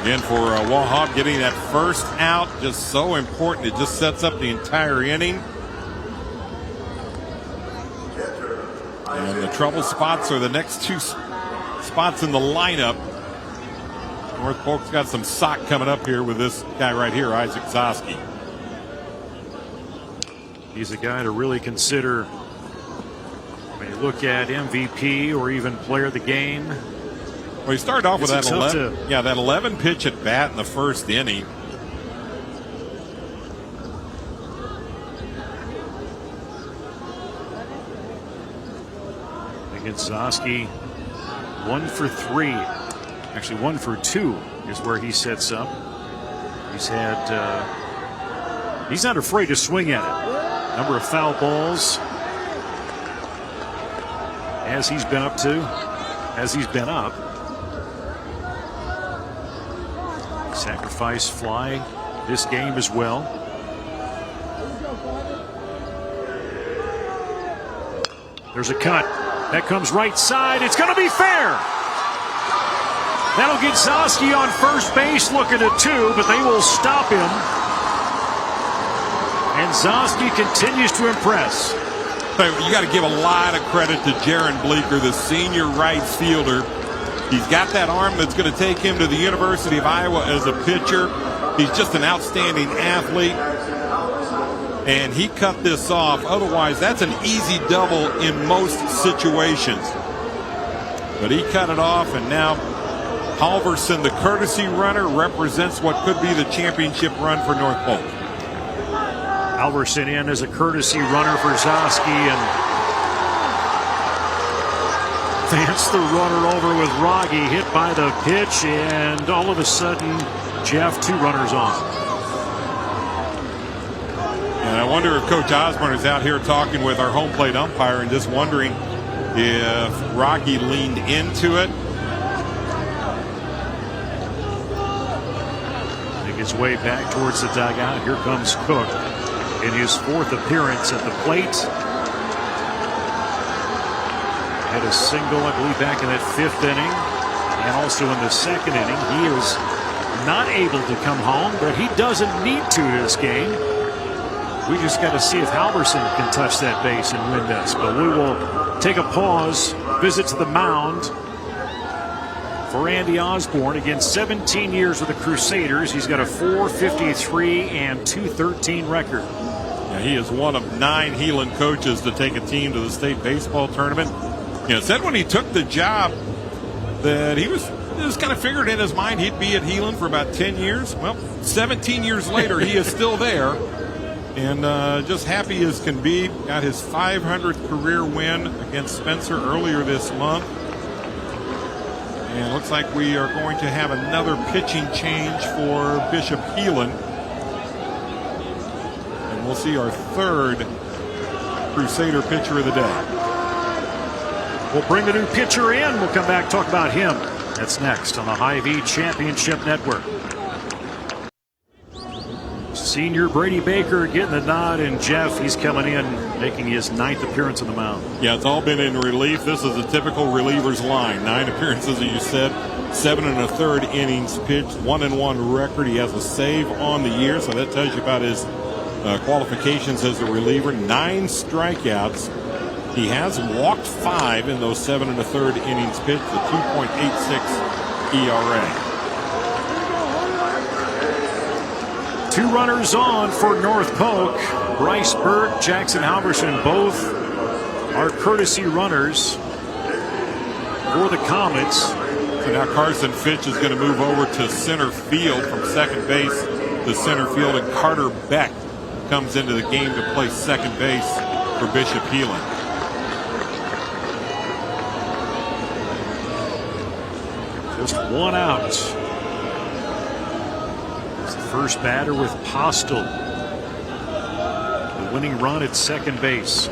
Again, for Wahab, getting that first out just so important. It just sets up the entire inning. And the trouble spots are the next 2 spots in the lineup. North Polk's got some sock coming up here with this guy right here, Isaac Zosky. He's a guy to really consider when you look at MVP or even player of the game. Well, he started off with that 11 pitch at bat in the first inning. Against Zosky, 1 for 3. Actually, 1 for 2 is where he sets up. He's not afraid to swing at it. Number of foul balls as he's been up. Sacrifice fly this game as well. There's a cut. That comes right side. It's going to be fair. That'll get Zosky on first base looking at 2, but they will stop him. And Zosky continues to impress. You got to give a lot of credit to Jaron Bleeker, the senior right fielder. He's got that arm that's going to take him to the University of Iowa as a pitcher. He's just an outstanding athlete. And he cut this off. Otherwise, that's an easy double in most situations. But he cut it off, and now Halverson, the courtesy runner, represents what could be the championship run for North Polk. Halverson in as a courtesy runner for Zosky, and Vance the runner over with Rogge, hit by the pitch, and all of a sudden, Jeff, 2 runners on. And I wonder if Coach Osborne is out here talking with our home plate umpire and just wondering if Rogge leaned into it. Make his way back towards the dugout. Here comes Cook in his 4th appearance at the plate. Had a single, I believe, back in that 5th inning. And also in the 2nd inning. He is not able to come home, but he doesn't need to this game. We just got to see if Halverson can touch that base and win this. But we will take a pause, visit to the mound for Andy Osborne. Again, 17 years with the Crusaders. He's got a .453 and .213 record. Yeah, he is one of 9 Heelan coaches to take a team to the state baseball tournament. Said when he took the job that he was kind of figured in his mind he'd be at Heelan for about 10 years. Well, 17 years later, he is still there. And just happy as can be. Got his 500th career win against Spencer earlier this month. And it looks like we are going to have another pitching change for Bishop Heelan. And we'll see our 3rd Crusader pitcher of the day. We'll bring the new pitcher in. We'll come back, talk about him. That's next on the Hy-Vee Championship Network. Senior Brady Baker getting the nod, and Jeff, he's coming in, making his 9th appearance on the mound. Yeah, it's all been in relief. This is a typical reliever's line. 9 appearances, as you said, 7 1/3 innings pitched, 1-1 record. He has a save on the year, so that tells you about his qualifications as a reliever. 9 strikeouts. He has walked 5 in those 7 1/3 innings pitched, a 2.86 ERA. 2 runners on for North Polk. Bryce Burke, Jackson Halverson, both are courtesy runners for the Comets. So now Carson Fitch is going to move over to center field from second base to center field, and Carter Beck comes into the game to play second base for Bishop Heelan. Just 1 out. It's the first batter with Postel. The winning run at second base.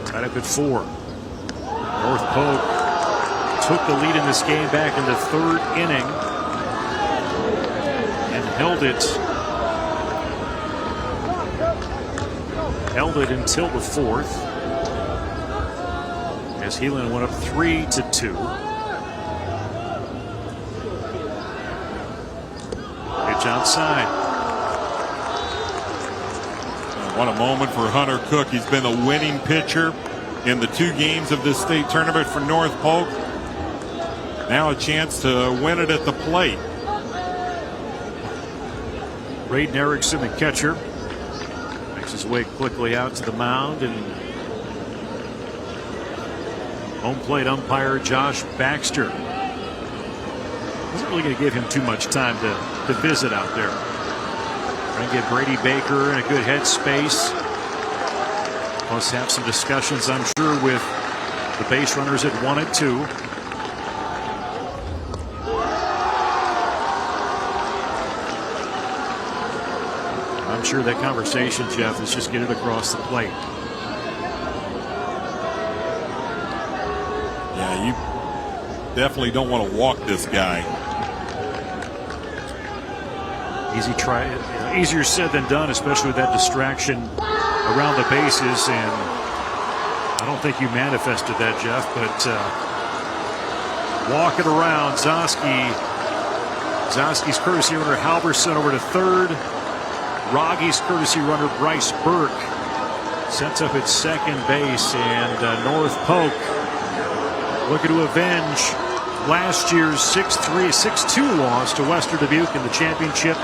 Tied up at 4. North Polk took the lead in this game back in the 3rd inning and held it until the 4th, as Heelan went up 3-2. pitch outside. What a moment for Hunter Cook. He's been the winning pitcher in the 2 games of this state tournament for North Polk. Now a chance to win it at the plate. Braden Erickson, the catcher, makes his way quickly out to the mound, and home plate umpire Josh Baxter isn't really going to give him too much time to visit out there. Trying to get Brady Baker in a good headspace. Plus have some discussions, I'm sure, with the base runners at 1 and 2. I'm sure that conversation, Jeff, is just get it across the plate. Yeah, you definitely don't want to walk this guy. Easier said than done, especially with that distraction around the bases, and I don't think you manifested that, Jeff, but walking around, Zosky's courtesy runner Halverson over to third. Rogge's courtesy runner Bryce Burke sets up at second base, and North Polk looking to avenge last year's 6-2 loss to Western Dubuque in the championship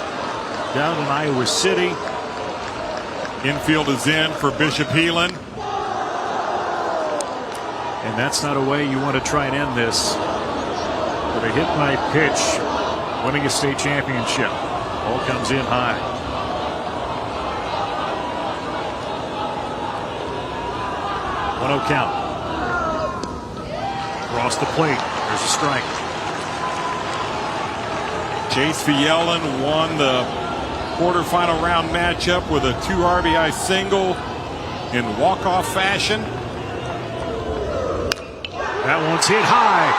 down in Iowa City. Infield is in for Bishop Heelan. And that's not a way you want to try and end this. With a hit by pitch, winning a state championship. Ball comes in high. 1-0 count. Across the plate. There's a strike. Chase Heelan won the quarterfinal round matchup with a 2 RBI single in walk-off fashion. That one's hit high.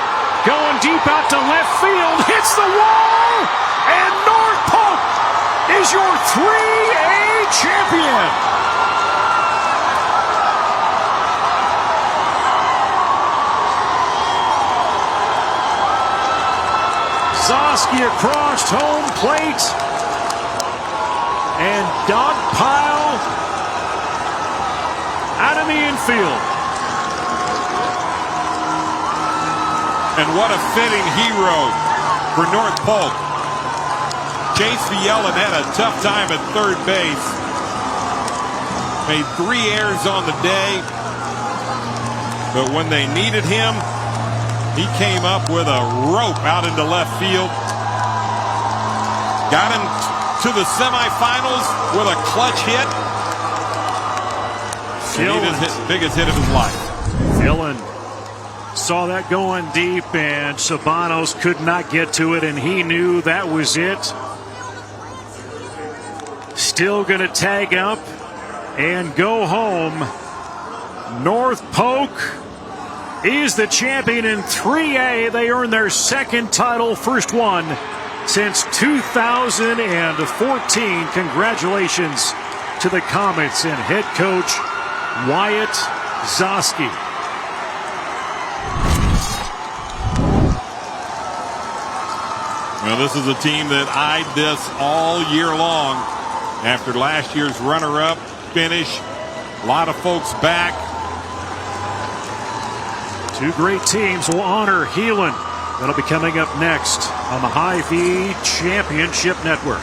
Going deep out to left field. Hits the wall. And North Polk is your 3A champion. Zosky across home plate. And dog pile out of the infield. And what a fitting hero for North Polk. Chase Heelan had a tough time at third base. Made 3 errors on the day. But when they needed him, he came up with a rope out into left field. Got him to the semifinals with a clutch hit. Biggest hit of his life. Heelan saw that going deep, and Sabanos could not get to it, and he knew that was it. Still going to tag up and go home. North Polk is the champion in 3A. They earned their second title, first one since 2014. Congratulations to the Comets and head coach Wyatt Zosky. Well, this is a team that eyed this all year long after last year's runner-up finish. A lot of folks back. 2 great teams will honor Heelan. That'll be coming up next on the Hy-Vee Championship Network.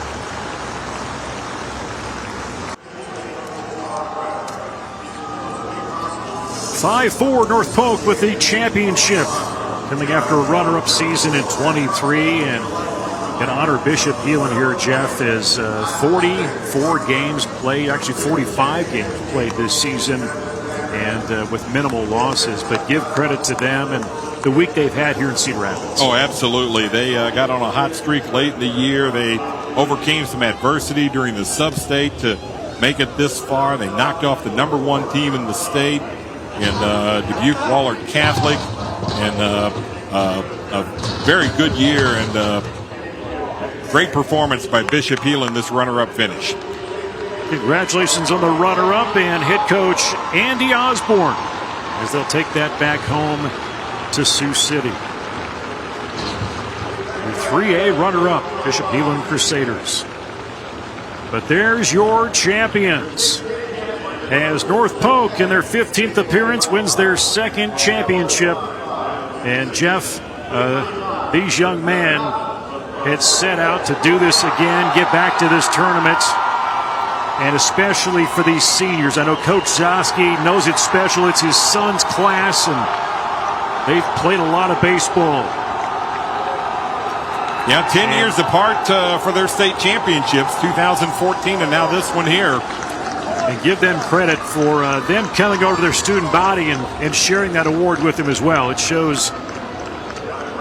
(5-4) North Polk with the championship, coming after a runner-up season in 23, and can honor Bishop Heelan here, Jeff, as 44 games played, actually 45 games played this season, and with minimal losses. But give credit to them and the week they've had here in Cedar Rapids. Oh, absolutely. They got on a hot streak late in the year. They overcame some adversity during the sub-state to make it this far. They knocked off the #1 team in the state in Dubuque Waller Catholic, and a very good year and great performance by Bishop Heelan, this runner-up finish. Congratulations on the runner-up and head coach Andy Osborne, as they'll take that back home to Sioux City. The 3A runner-up, Bishop Heelan Crusaders. But there's your champions. As North Polk, in their 15th appearance, wins their second championship. And Jeff, these young men had set out to do this again, get back to this tournament. And especially for these seniors. I know Coach Zosky knows it's special. It's his son's class, and they've played a lot of baseball. Yeah, 10 years apart for their state championships, 2014 and now this one here. And give them credit for them coming over to their student body and sharing that award with them as well. It shows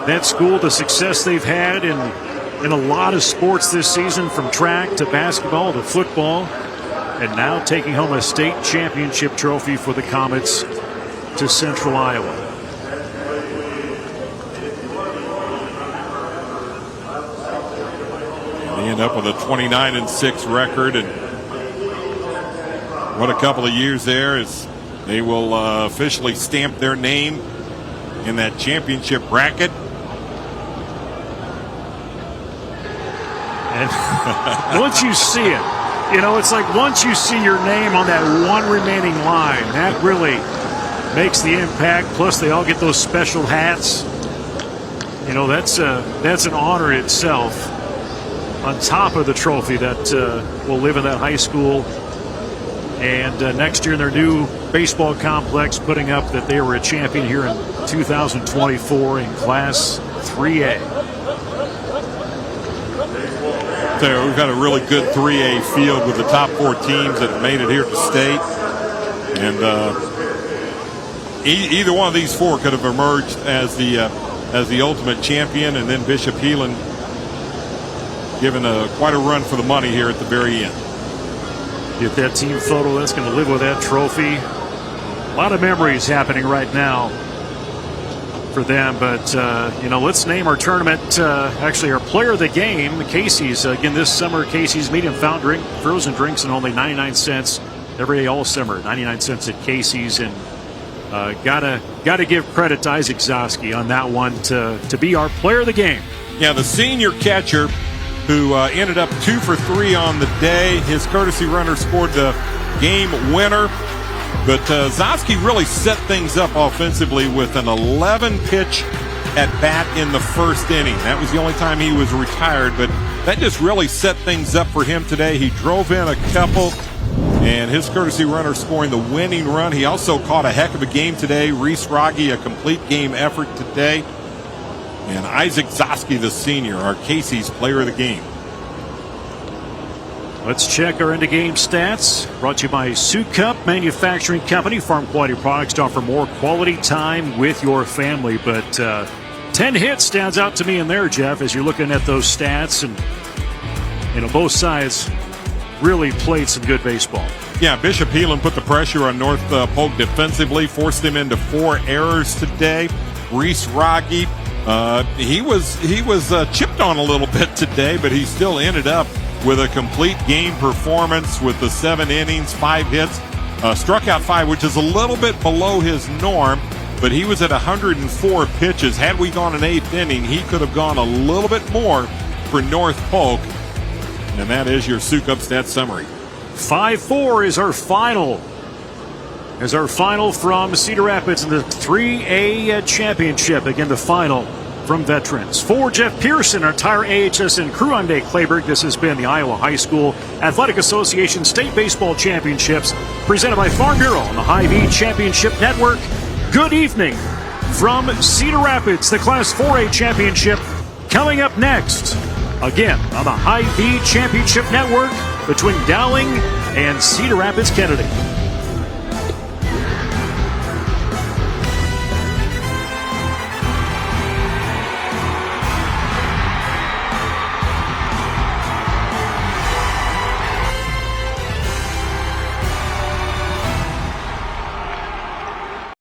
that school the success they've had in a lot of sports this season, from track to basketball to football, and now taking home a state championship trophy for the Comets to Central Iowa. They end up with a 29-6 record, and what a couple of years there, as they will officially stamp their name in that championship bracket. And once you see it, you know, it's like once you see your name on that one remaining line, that really makes the impact. Plus, they all get those special hats. You know, that's an honor itself, on top of the trophy that will live in that high school. And next year in their new baseball complex, putting up that they were a champion here in 2024 in Class 3A. So we've got a really good 3A field with the top 4 teams that have made it here to state. And either one of these 4 could have emerged as the ultimate champion, and then Bishop Heelan given quite a run for the money here at the very end. Get that team photo. That's going to live with that trophy. A lot of memories happening right now for them. But, you know, let's name our tournament, actually our player of the game, Casey's. Again, this summer, Casey's medium fountain frozen drinks and only 99 cents every day all summer. 99 cents at Casey's. And gotta give credit to Isaac Zosky on that one to be our player of the game. Yeah, the senior catcher, who ended up 2 for 3 on the day. His courtesy runner scored the game winner. But Zosky really set things up offensively with an 11-pitch at bat in the first inning. That was the only time he was retired, but that just really set things up for him today. He drove in a couple, and his courtesy runner scoring the winning run. He also caught a heck of a game today. Reese Rogge, a complete game effort today. And Isaac Zosky, the senior, our Casey's player of the game. Let's check our end-of-game stats. Brought to you by Suit Cup Manufacturing Company. Farm quality products to offer more quality time with your family. But 10 hits stands out to me in there, Jeff, as you're looking at those stats. And, you know, both sides really played some good baseball. Yeah, Bishop Heelan put the pressure on North Polk defensively, forced them into 4 errors today. Reese Rogge, he was chipped on a little bit today, but he still ended up with a complete game performance with the 7 innings, 5 hits, struck out 5, which is a little bit below his norm, but he was at 104 pitches. Had we gone an 8th inning, he could have gone a little bit more for North Polk. And that is your Suit Cup stat summary. 5-4 is our final. As our final from Cedar Rapids in the 3A championship. Again, the final from veterans. For Jeff Pearson, our entire AHS and crew, I'm Dave Clayberg. This has been the Iowa High School Athletic Association State Baseball Championships, presented by Farm Bureau on the Hy-Vee Championship Network. Good evening from Cedar Rapids, the Class 4A Championship coming up next. Again, on the Hy-Vee Championship Network between Dowling and Cedar Rapids Kennedy.